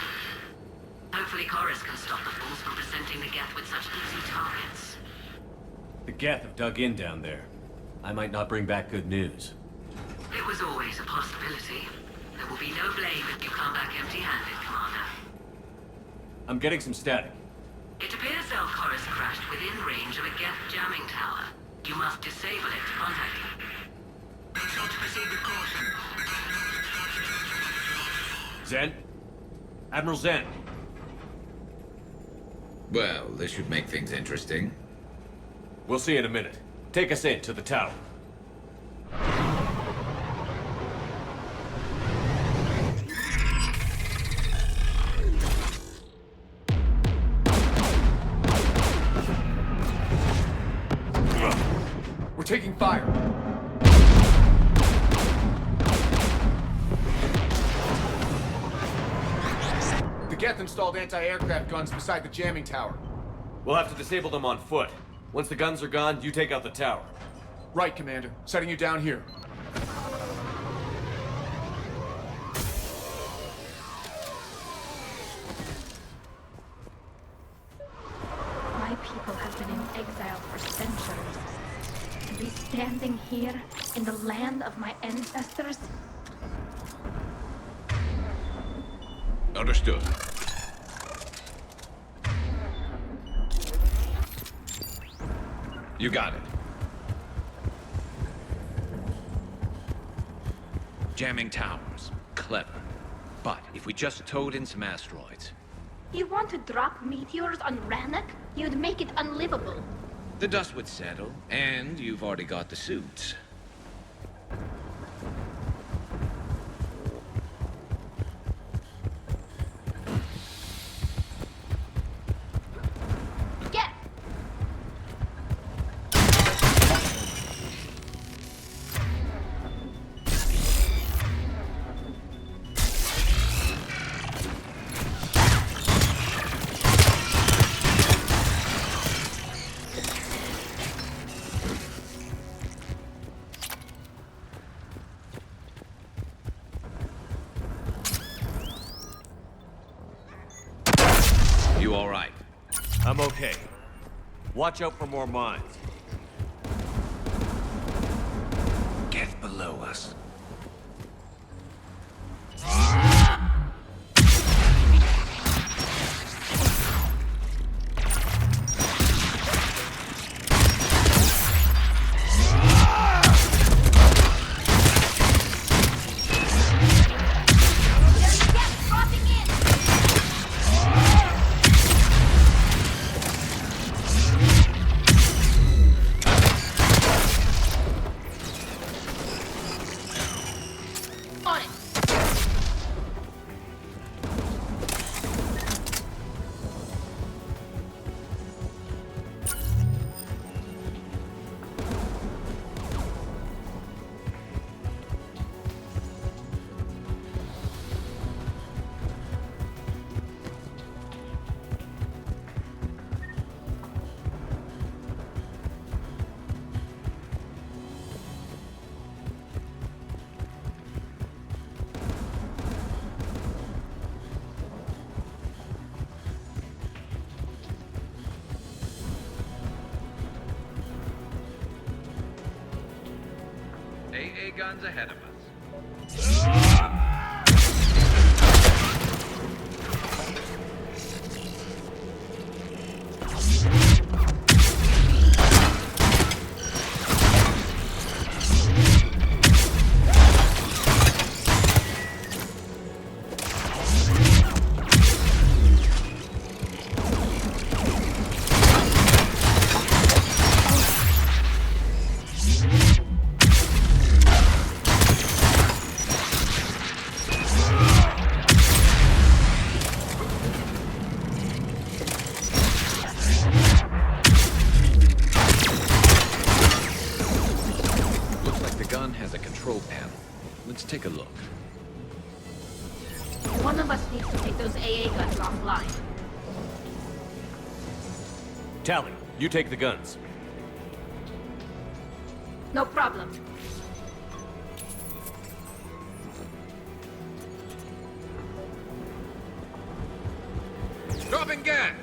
Hopefully Chorus can stop the fools from presenting the Geth with such easy targets. The Geth have dug in down there. I might not bring back good news. It was always a possibility. There will be no blame if you come back empty-handed, Commander. I'm getting some static. It appears Selchoris crashed within range of a Geth jamming tower. You must disable it to contact you. Zen? Admiral Zen? Well, this should make things interesting. We'll see in a minute. Take us in to the tower. We're taking fire. The Geth installed anti-aircraft guns beside the jamming tower. We'll have to disable them on foot. Once the guns are gone, you take out the tower. Right, Commander. Setting you down here. My people have been in exile for centuries. To be standing here in the land of my ancestors? Understood. You got it. Jamming towers. Clever. But if we just towed in some asteroids... You want to drop meteors on Rannoch? You'd make it unlivable. The dust would settle, and you've already got the suits. Get! You all right? I'm okay. Watch out for more mines. Get below us. AA guns ahead of us. Take a look. One of us needs to take those AA guns offline. Tally, you take the guns. No problem. Dropping gun!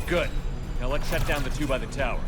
Good. Now let's shut down the two by the tower.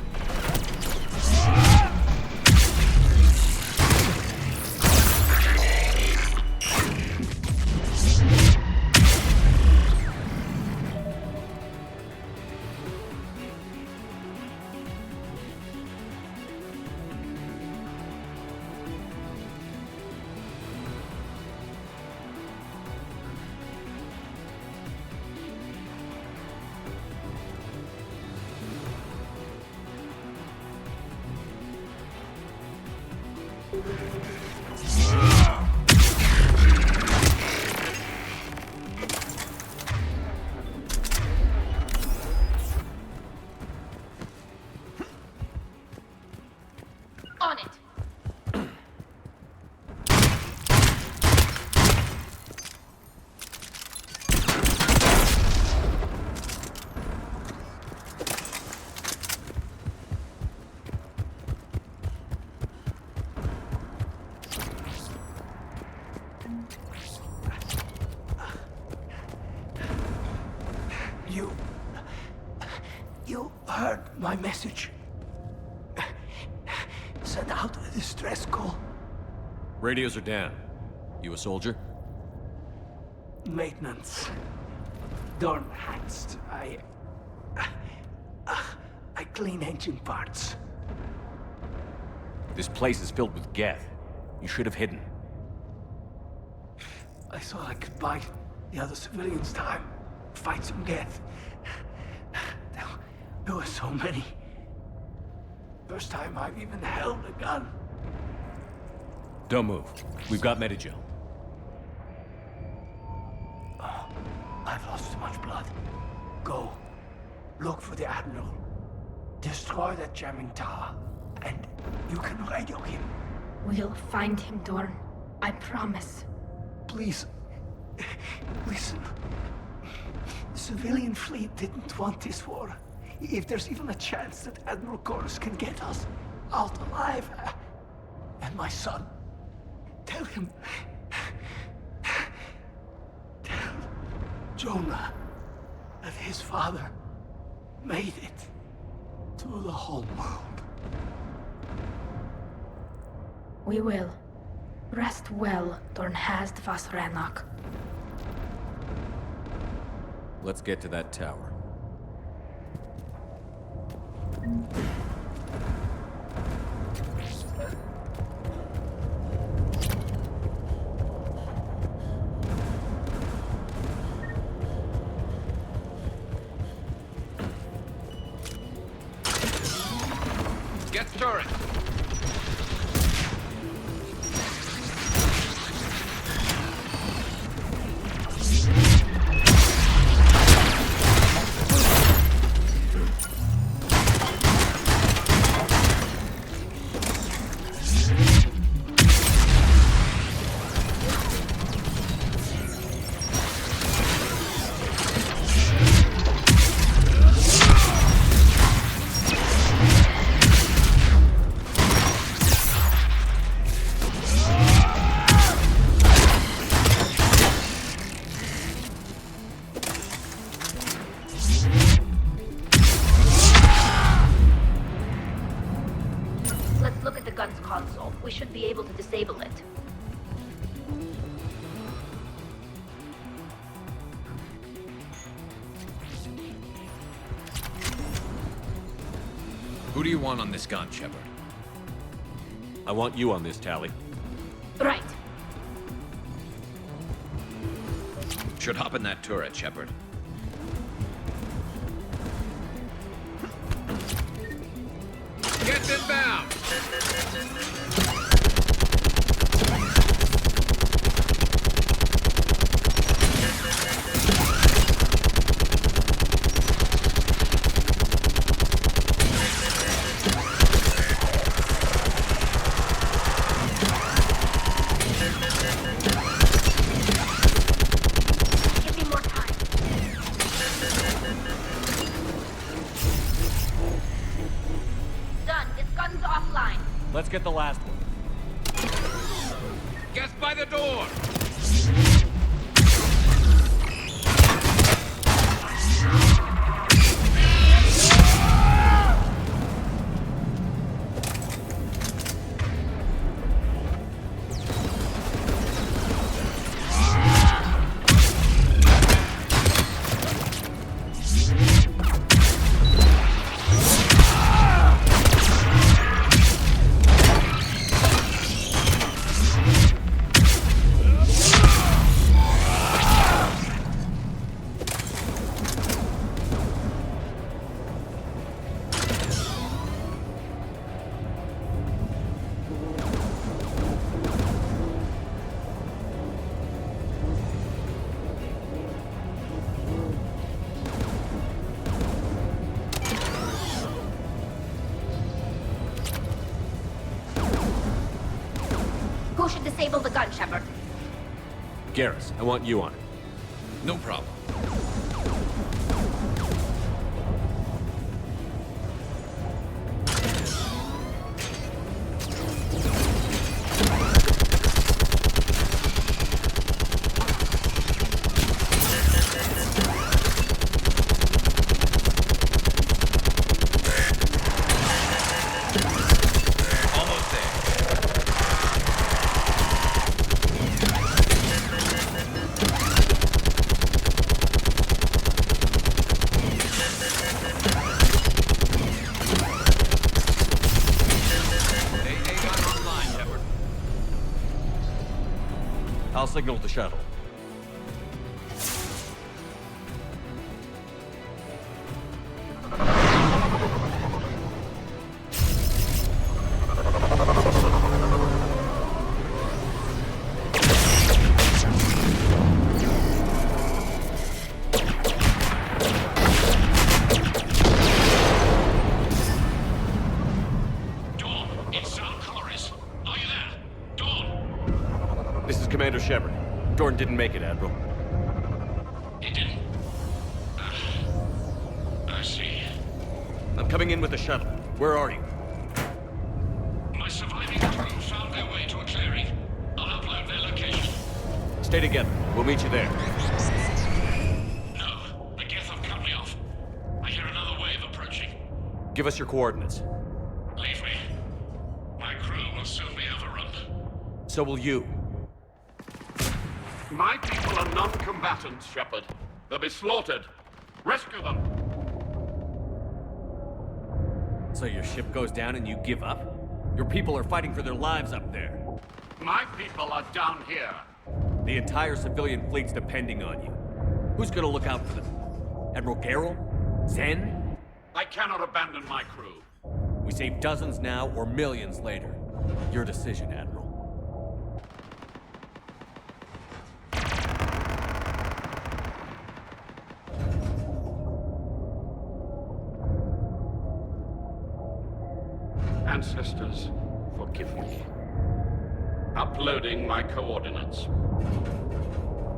You heard my message. Send out a distress call. Radios are down. You a soldier? Maintenance. Dorn Hanst. I clean engine parts. This place is filled with Geth. You should have hidden. I thought I could buy the other civilians time. Fight some Geth. There were so many. First time I've even held a gun. Don't move. We've got Medigel. Oh, I've lost too much blood. Go. Look for the Admiral. Destroy that jamming tower. And you can radio him. We'll find him, Dorn. I promise. Please. Listen. The civilian fleet didn't want this war. If there's even a chance that Admiral Chorus can get us out alive. And my son. Tell him. Tell Jonah that his father made it to the home world. We will. Rest well, Dorn Hast vas Rannoch. Let's get to that tower. Get turret! Let's look at the gun's console. We should be able to disable it. Who do you want on this gun, Shepard? I want you on this, Tally. Right. Should hop in that turret, Shepard. Get inbound! Give me more time. Done. This gun's offline. Let's get the last one. Get by the door! Who should disable the gun, Shepard? Garrus, I want you on it. No problem. I'll signal the shuttle. Commander Shepard. Jordan didn't make it, Admiral. He didn't? I see. I'm coming in with the shuttle. Where are you? My surviving crew found their way to a clearing. I'll upload their location. Stay together. We'll meet you there. No, the Geth have cut me off. I hear another wave approaching. Give us your coordinates. Leave me. My crew will soon be overrun. So will you. My people are non-combatants, Shepard. They'll be slaughtered. Rescue them! So your ship goes down and you give up? Your people are fighting for their lives up there. My people are down here. The entire civilian fleet's depending on you. Who's gonna look out for them? Admiral Garrel? Zen? I cannot abandon my crew. We save dozens now or millions later. Your decision, Admiral. Ancestors, forgive me. Uploading my coordinates.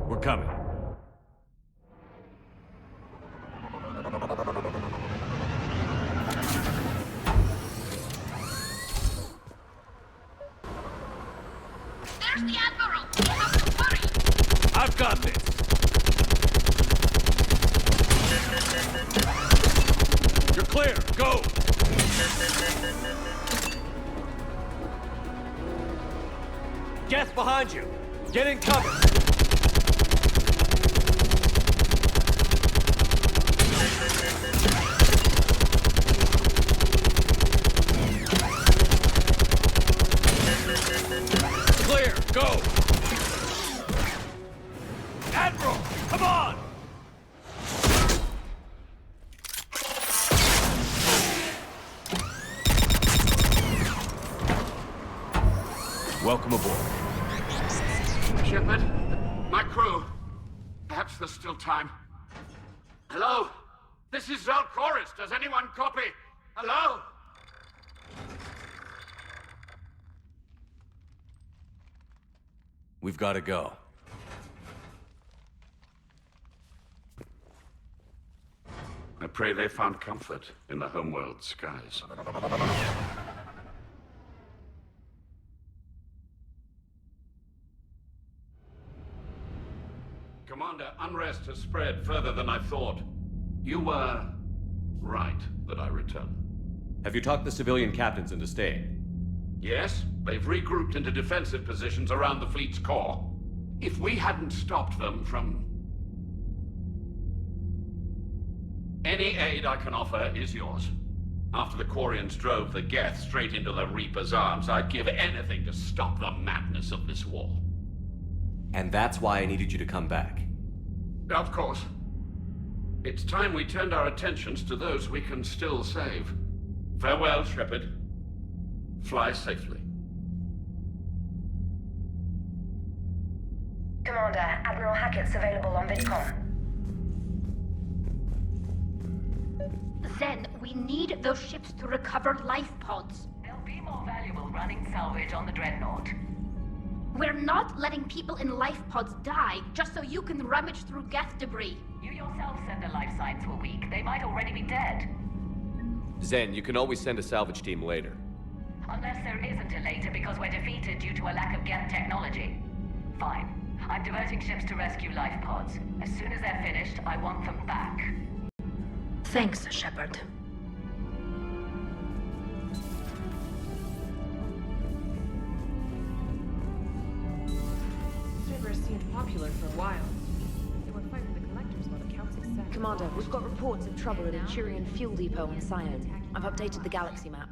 We're coming. There's the Admiral! Hurry! I've got this! You're clear! Go! Geth behind you! Get in cover! Clear! Go! Admiral! Come on! Welcome aboard. Shepard, my crew. Perhaps there's still time. Hello? This is Zal'Koris. Does anyone copy? Hello? We've got to go. I pray they found comfort in the homeworld skies. Commander, unrest has spread further than I thought. You were right that I return. Have you talked the civilian captains into staying? Yes, they've regrouped into defensive positions around the fleet's core. If we hadn't stopped them from... Any aid I can offer is yours. After the Qurians drove the Geth straight into the Reaper's arms, I'd give anything to stop the madness of this war. And that's why I needed you to come back. Of course. It's time we turned our attentions to those we can still save. Farewell, Shepard. Fly safely. Commander, Admiral Hackett's available on VidCom. Zen, we need those ships to recover life pods. They'll be more valuable running salvage on the Dreadnought. We're not letting people in life pods die just so you can rummage through Geth debris. You yourself said their life signs were weak. They might already be dead. Zen, you can always send a salvage team later. Unless there isn't a later because we're defeated due to a lack of Geth technology. Fine. I'm diverting ships to rescue life pods. As soon as they're finished, I want them back. Thanks, Shepard. Server seemed popular for a while. They were fighting the collectors while the council said... Commander, we've got reports of trouble at a Qurian fuel depot on Cyan. I've updated the galaxy map.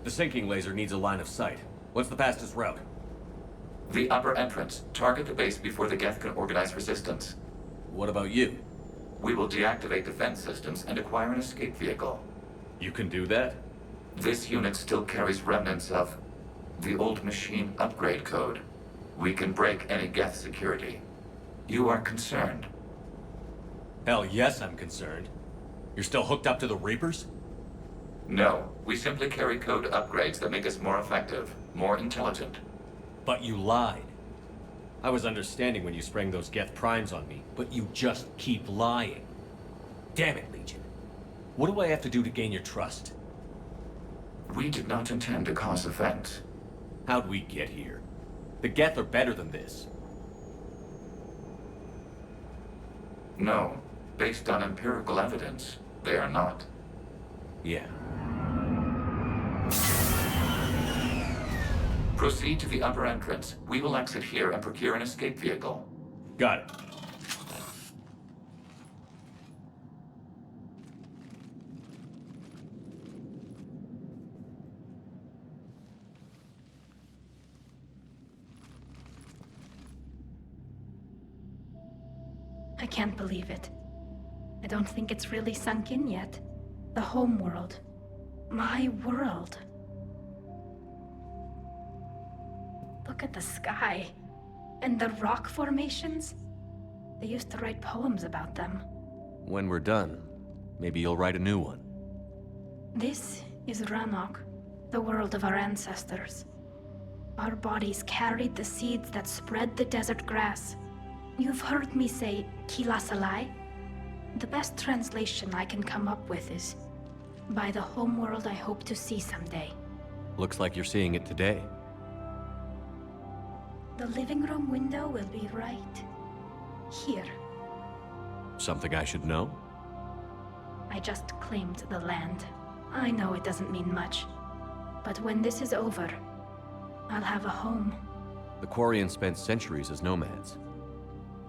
The sinking laser needs a line of sight. What's the fastest route? The upper entrance. Target the base before the Geth can organize resistance. What about you? We will deactivate defense systems and acquire an escape vehicle. You can do that? This unit still carries remnants of the old machine upgrade code. We can break any Geth security. You are concerned? Hell yes, I'm concerned. You're still hooked up to the Reapers? No, we simply carry code upgrades that make us more effective, more intelligent. But you lied. I was understanding when you sprang those Geth primes on me, but you just keep lying. Damn it, Legion. What do I have to do to gain your trust? We did not intend to cause offense. How'd we get here? The Geth are better than this. No, based on empirical evidence, they are not. Yeah. Proceed to the upper entrance. We will exit here and procure an escape vehicle. Got it. I can't believe it. I don't think it's really sunk in yet. The home world. My world. Look at the sky. And the rock formations. They used to write poems about them. When we're done, maybe you'll write a new one. This is Ranok, the world of our ancestors. Our bodies carried the seeds that spread the desert grass. You've heard me say Kilasalai? The best translation I can come up with is, by the homeworld I hope to see someday. Looks like you're seeing it today. The living room window will be right here. Something I should know? I just claimed the land. I know it doesn't mean much. But when this is over, I'll have a home. The Qurian spent centuries as nomads.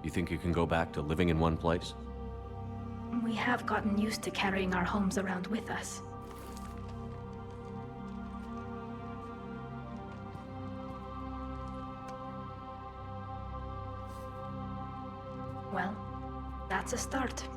You think you can go back to living in one place? We have gotten used to carrying our homes around with us. Well, that's a start.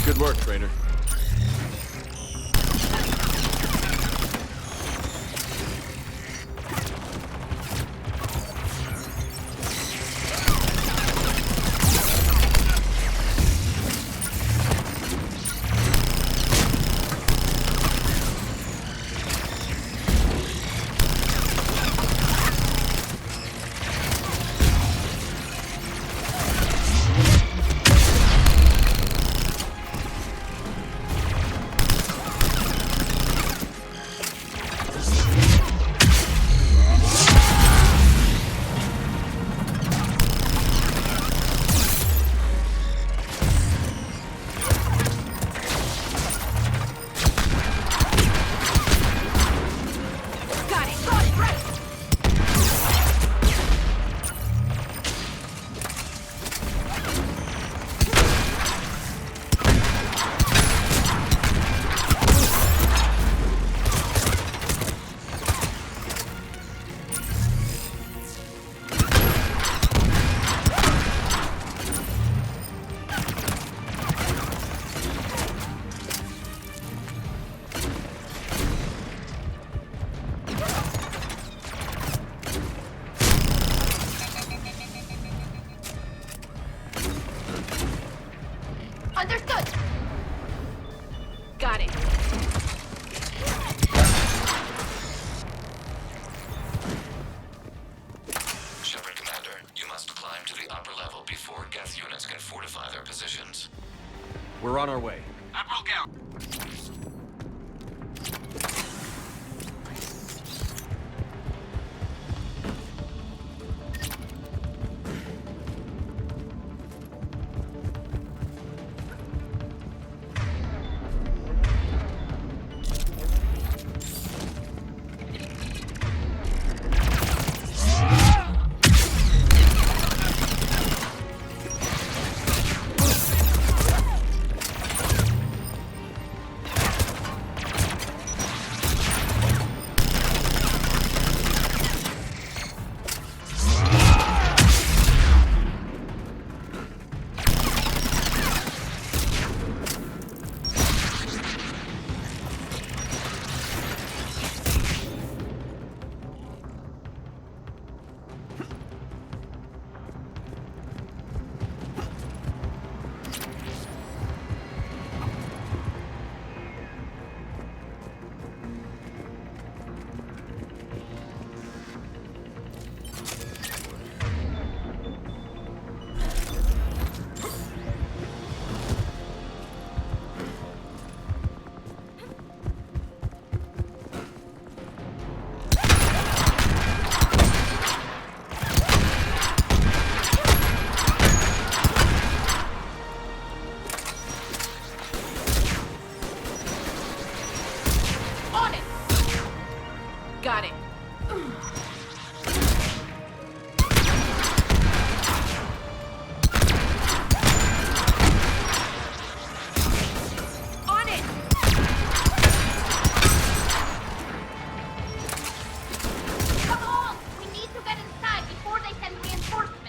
Good work, Trainer. on our way. Admiral Gal. Got it. On it! Come on! We need to get inside before they send reinforcements.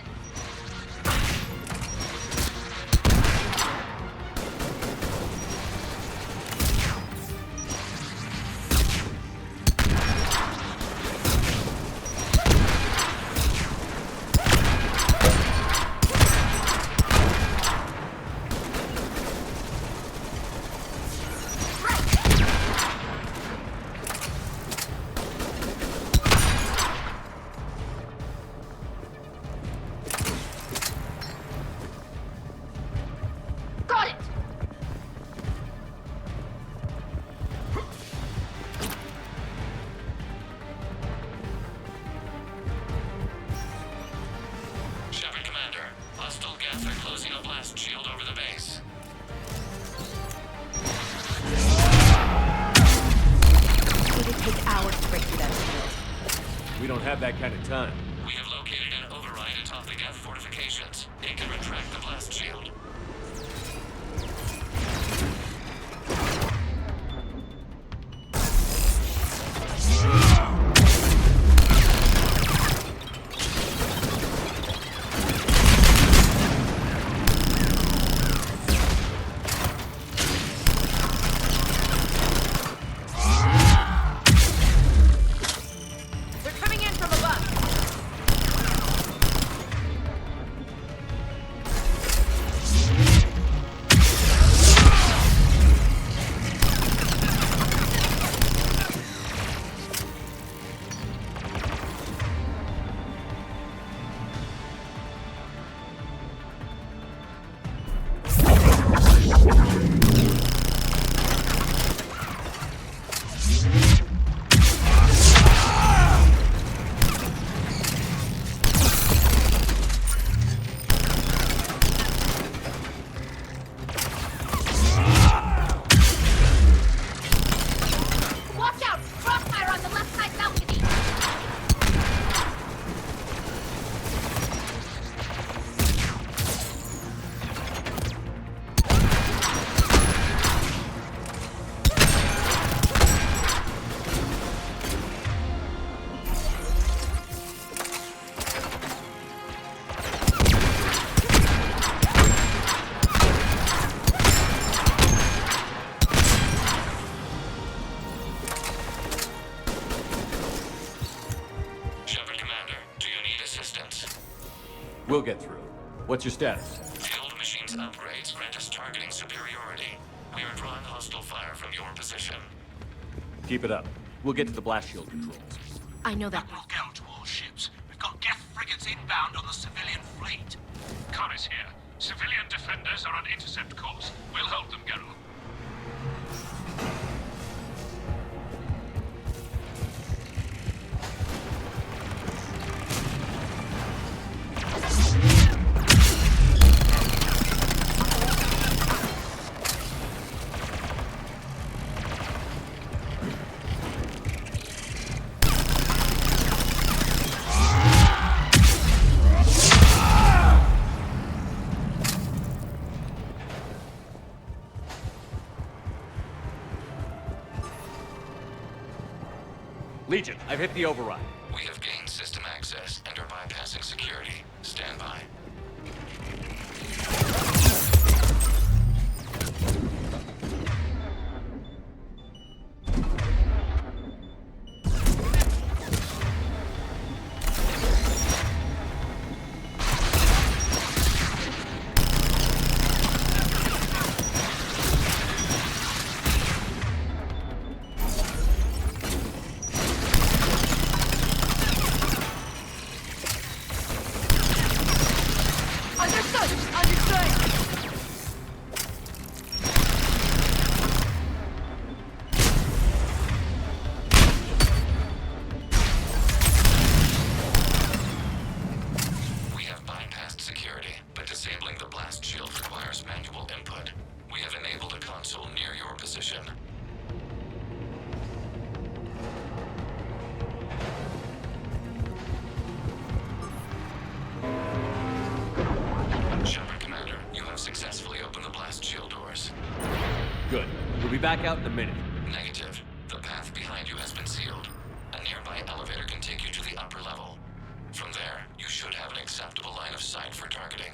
Got it! Shepard Commander, hostile Geth are closing a blast shield over the base. It'd take hours to break through that shield. We don't have that kind of time. We have located an override atop the Geth fortifications. It can retract the blast shield. They're coming in from above. Watch out! Crossfire on the left side balcony! Shepard Commander, do you need assistance? We'll get through. What's your status? The old machine's upgrades grant us targeting superiority. We are drawing hostile fire from your position. Keep it up. We'll get to the blast shield controls. I know that. Admiral Gal to all ships. We've got Geth frigates inbound on the civilian fleet. Connor's here. Civilian defenders are on intercept course. We'll hold them, Geralt. Legion, I've hit the override. We have gained system access and are bypassing security. Stand by. Good. We'll be back out in a minute. Negative. The path behind you has been sealed. A nearby elevator can take you to the upper level. From there, you should have an acceptable line of sight for targeting.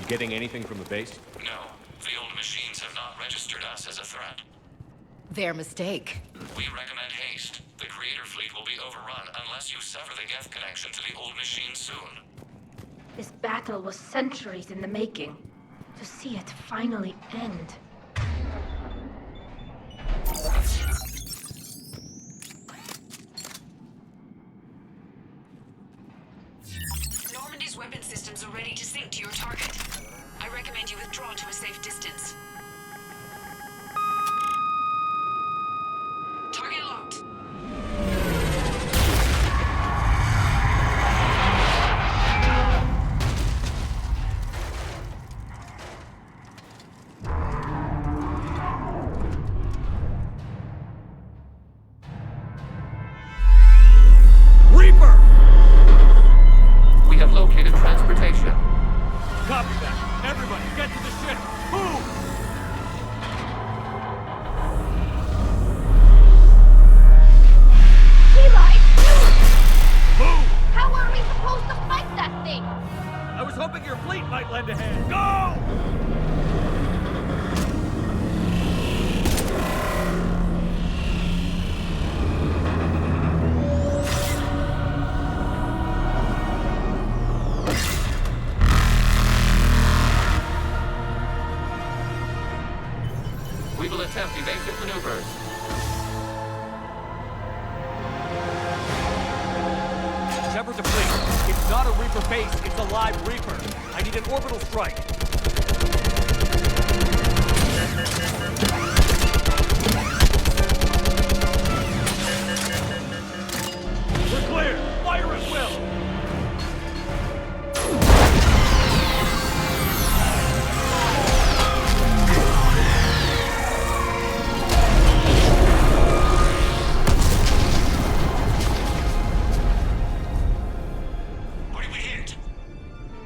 You getting anything from the base? No, the old machines have not registered us as a threat. Their mistake. We recommend haste. The Creator fleet will be overrun unless you sever the Geth connection to the old machines soon. This battle was centuries in the making. To see it finally end. Normandy's weapon systems are ready to sync to your target. I recommend you withdraw to a safe distance. Target locked. Reaper! We have located transportation. Copy that. Everybody, get to the ship. Move! Eli! Move! How are we supposed to fight that thing? I was hoping your fleet might lend a hand. Go! We will attempt evasive maneuvers. Shepard to fleet. It's not a Reaper base, it's a live Reaper. I need an orbital strike. We're clear! Fire at will!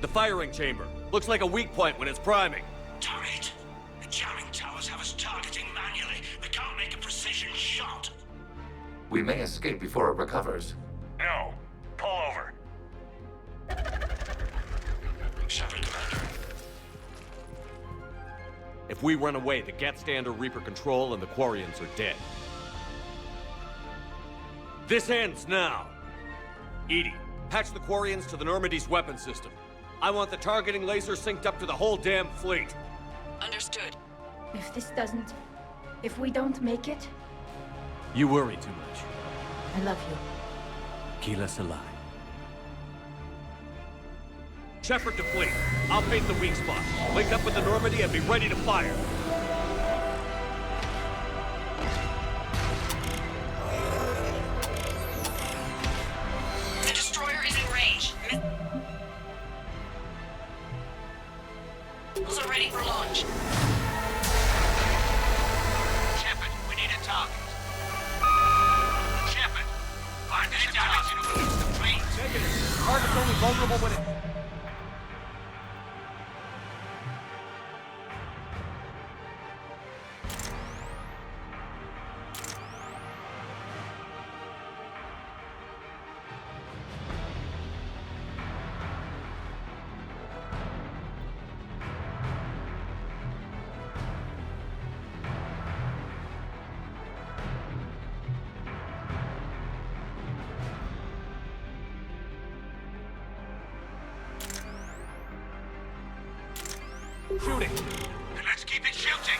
The firing chamber. Looks like a weak point when it's priming. Damn it! The jamming towers have us targeting manually. We can't make a precision shot. We may escape before it recovers. No. Pull over. Shepard, Commander. If we run away, the Geth stay under Reaper control and the Qurians are dead. This ends now! Edie, patch the Qurians to the Normandy's weapon system. I want the targeting laser synced up to the whole damn fleet. Understood. If this doesn't... If we don't make it, You worry too much. I love you. Keela Salai. Shepard to fleet. I'll paint the weak spot. Link up with the Normandy and be ready to fire. The destroyer is in range. Missiles are ready for launch. Shepard, we need a target. Shepard, find us a target and release the fleet. Negative. Target's only vulnerable when it... Shooting. Let's keep it shooting.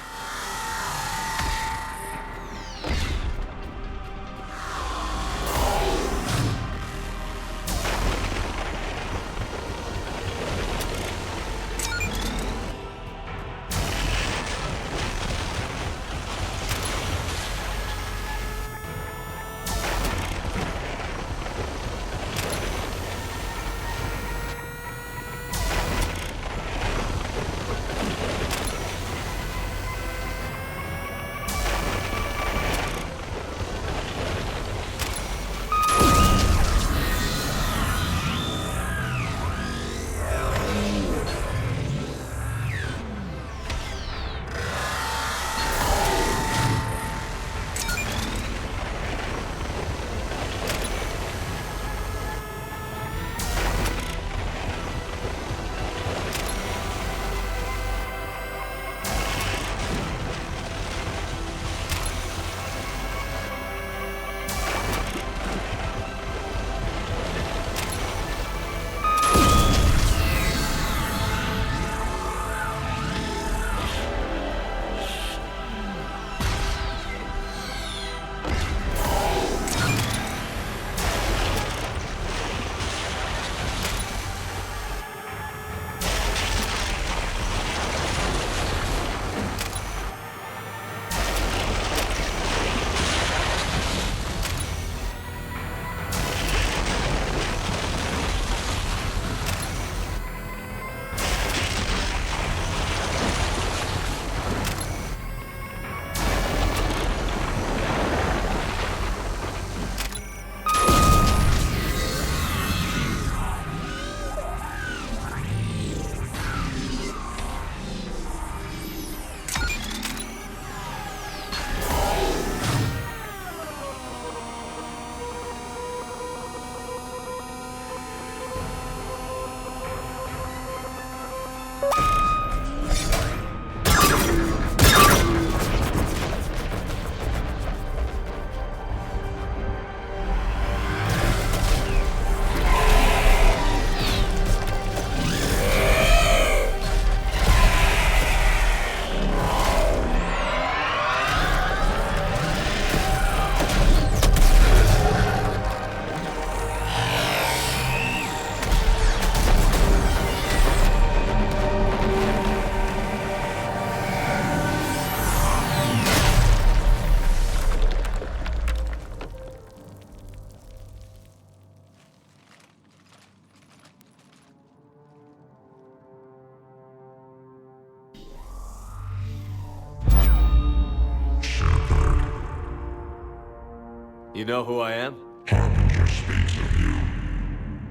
You know who I am? Harbinger speaks of you.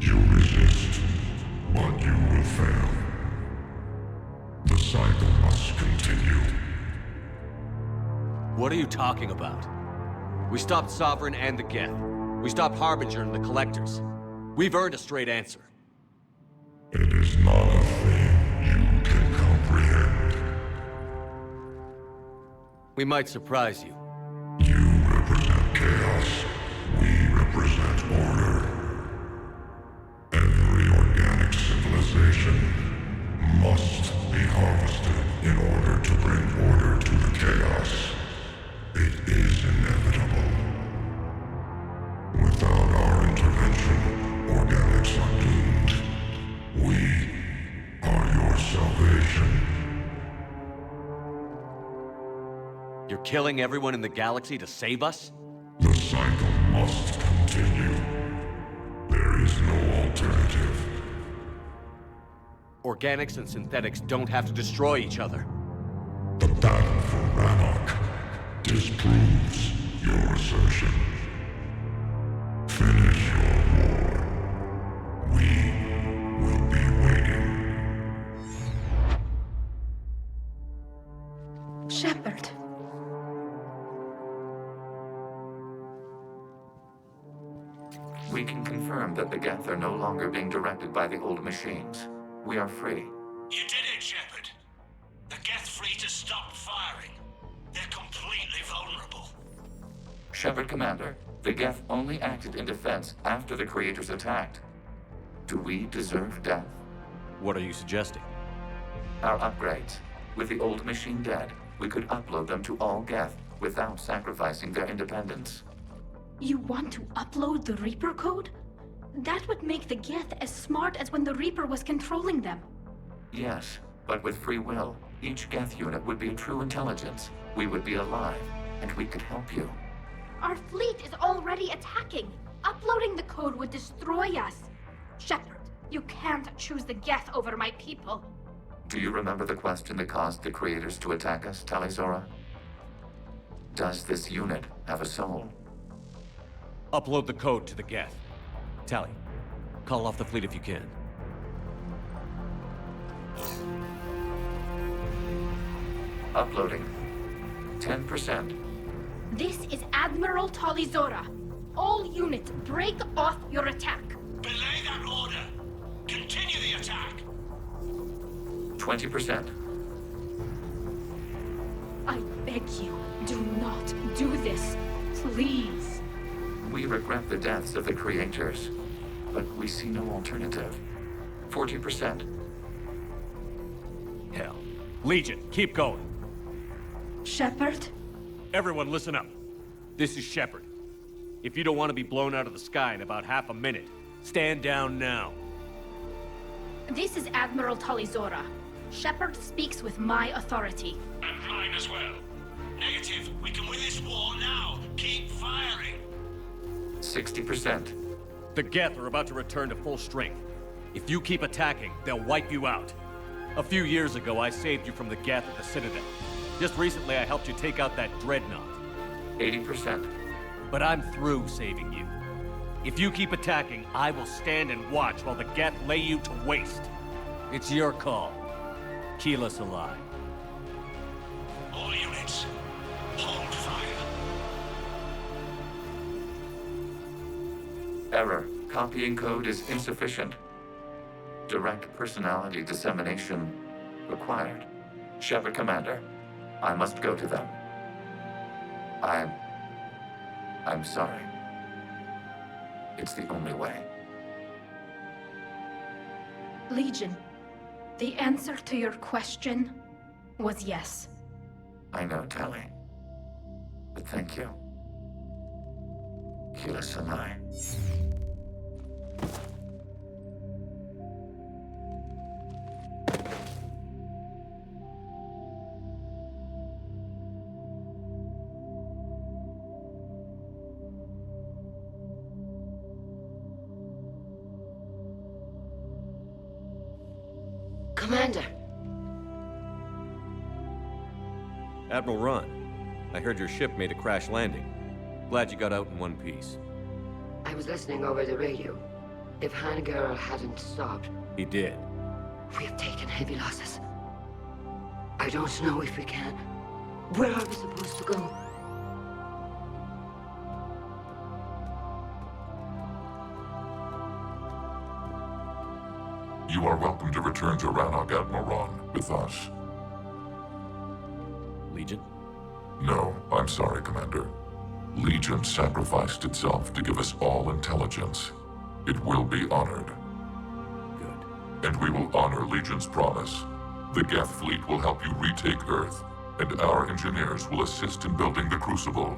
You resist, but you will fail. The cycle must continue. What are you talking about? We stopped Sovereign and the Geth. We stopped Harbinger and the Collectors. We've earned a straight answer. It is not a thing you can comprehend. We might surprise you. You represent chaos. We represent order. Every organic civilization must be harvested in order to bring order to the chaos. It is inevitable. Without our intervention, organics are doomed. We are your salvation. You're killing everyone in the galaxy to save us? The cycle must continue. There is no alternative. Organics and synthetics don't have to destroy each other. The battle for Rannoch disproves your assertion. Finish your war. We will be waiting. Shepard. We can confirm that the Geth are no longer being directed by the old machines. We are free. You did it, Shepard. The Geth fleet has stopped firing. They're completely vulnerable. Shepard, Commander, the Geth only acted in defense after the Creators attacked. Do we deserve death? What are you suggesting? Our upgrades. With the old machine dead, we could upload them to all Geth without sacrificing their independence. You want to upload the Reaper code? That would make the Geth as smart as when the Reaper was controlling them. Yes, but with free will, each Geth unit would be a true intelligence. We would be alive, and we could help you. Our fleet is already attacking. Uploading the code would destroy us. Shepard, you can't choose the Geth over my people. Do you remember the question that caused the Creators to attack us, Talizora? Does this unit have a soul? Upload the code to the Geth. Tally, call off the fleet if you can. Uploading. 10%. This is Admiral Talizora. All units, break off your attack. Belay that order. Continue the attack. 20%. I beg you, do not do this. Please. We regret the deaths of the Creators, but we see no alternative. 40%. Hell. Legion, keep going. Shepard? Everyone listen up. This is Shepard. If you don't want to be blown out of the sky in about half a minute, stand down now. This is Admiral Talizora. Shepard speaks with my authority. And mine as well. Negative. We can win this war now. Keep firing. 60%. The Geth are about to return to full strength. If you keep attacking, they'll wipe you out. A few years ago, I saved you from the Geth at the Citadel. Just recently, I helped you take out that dreadnought. 80%. But I'm through saving you. If you keep attacking, I will stand and watch while the Geth lay you to waste. It's your call. Keep us alive. All units, hold fire. Error. Copying code is insufficient. Direct personality dissemination required. Shepard, Commander, I must go to them. I'm sorry. It's the only way. Legion, the answer to your question was yes. I know, Tally. But thank you. Kila Sanai. Commander! Admiral Ron, I heard your ship made a crash landing. Glad you got out in one piece. I was listening over the radio. If Hangirl hadn't stopped... He did. We have taken heavy losses. I don't know if we can. Where are we supposed to go? You are welcome to return to Rannoch Admiron with us. Legion? No, I'm sorry, Commander. Legion sacrificed itself to give us all intelligence. It will be honored. Good. And we will honor Legion's promise. The Geth fleet will help you retake Earth, and our engineers will assist in building the Crucible.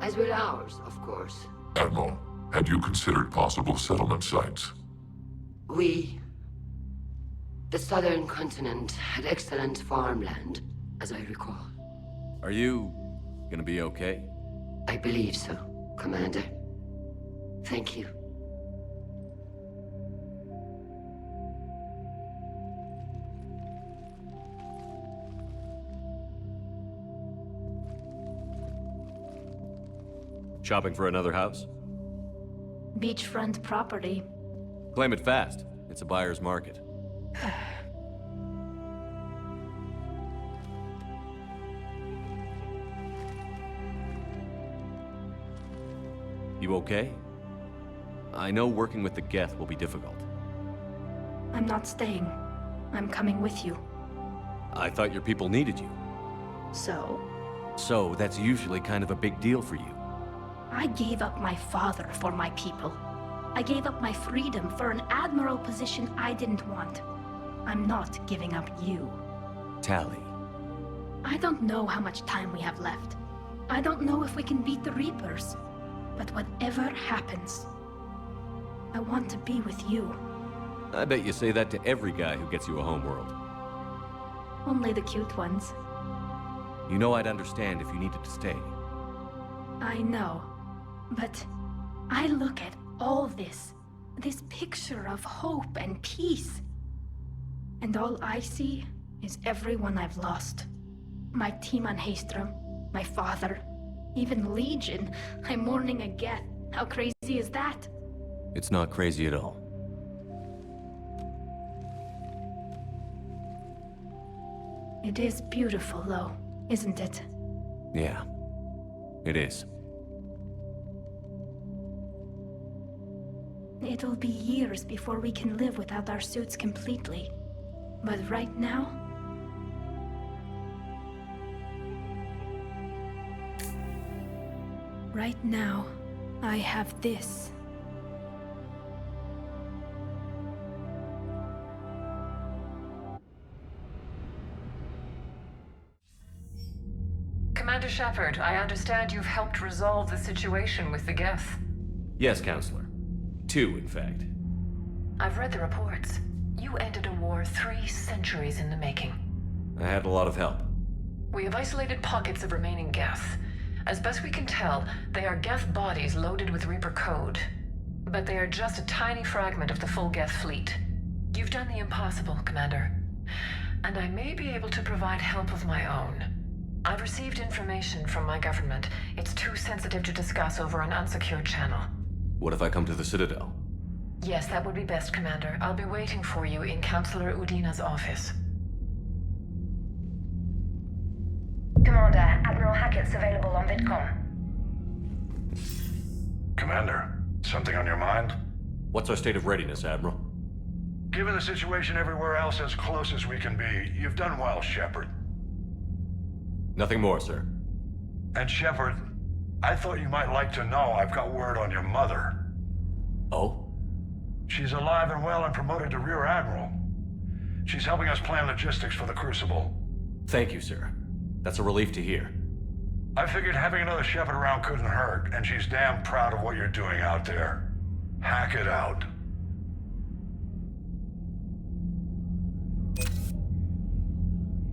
As will ours, of course. Admiral, had you considered possible settlement sites? The southern continent had excellent farmland, as I recall. Are you gonna be okay? I believe so, Commander. Thank you. Shopping for another house? Beachfront property. Claim it fast. It's a buyer's market. You okay? I know working with the Geth will be difficult. I'm not staying. I'm coming with you. I thought your people needed you. So? So, that's usually kind of a big deal for you. I gave up my father for my people. I gave up my freedom for an admiral position I didn't want. I'm not giving up you. Tali. I don't know how much time we have left. I don't know if we can beat the Reapers. But whatever happens, I want to be with you. I bet you say that to every guy who gets you a homeworld. Only the cute ones. You know I'd understand if you needed to stay. I know. But I look at all this picture of hope and peace. And all I see is everyone I've lost. My team on Haestrom, my father, even Legion. I'm mourning a Geth. How crazy is that? It's not crazy at all. It is beautiful, though, isn't it? Yeah, it is. It'll be years before we can live without our suits completely. But right now... Right now, I have this. Commander Shepard, I understand you've helped resolve the situation with the Geth. Yes, Counselor. 2, in fact. I've read the reports. You ended a war 3 centuries in the making. I had a lot of help. We have isolated pockets of remaining Geth. As best we can tell, they are Geth bodies loaded with Reaper code. But they are just a tiny fragment of the full Geth fleet. You've done the impossible, Commander. And I may be able to provide help of my own. I've received information from my government. It's too sensitive to discuss over an unsecured channel. What if I come to the Citadel? Yes, that would be best, Commander. I'll be waiting for you in Counselor Udina's office. Commander, Admiral Hackett's available on VidCom. Commander, something on your mind? What's our state of readiness, Admiral? Given the situation everywhere else as close as we can be, you've done well, Shepard. Nothing more, sir. And Shepard, I thought you might like to know I've got word on your mother. Oh? She's alive and well and promoted to Rear Admiral. She's helping us plan logistics for the Crucible. Thank you, sir. That's a relief to hear. I figured having another Shepard around couldn't hurt, and she's damn proud of what you're doing out there. Hack it out.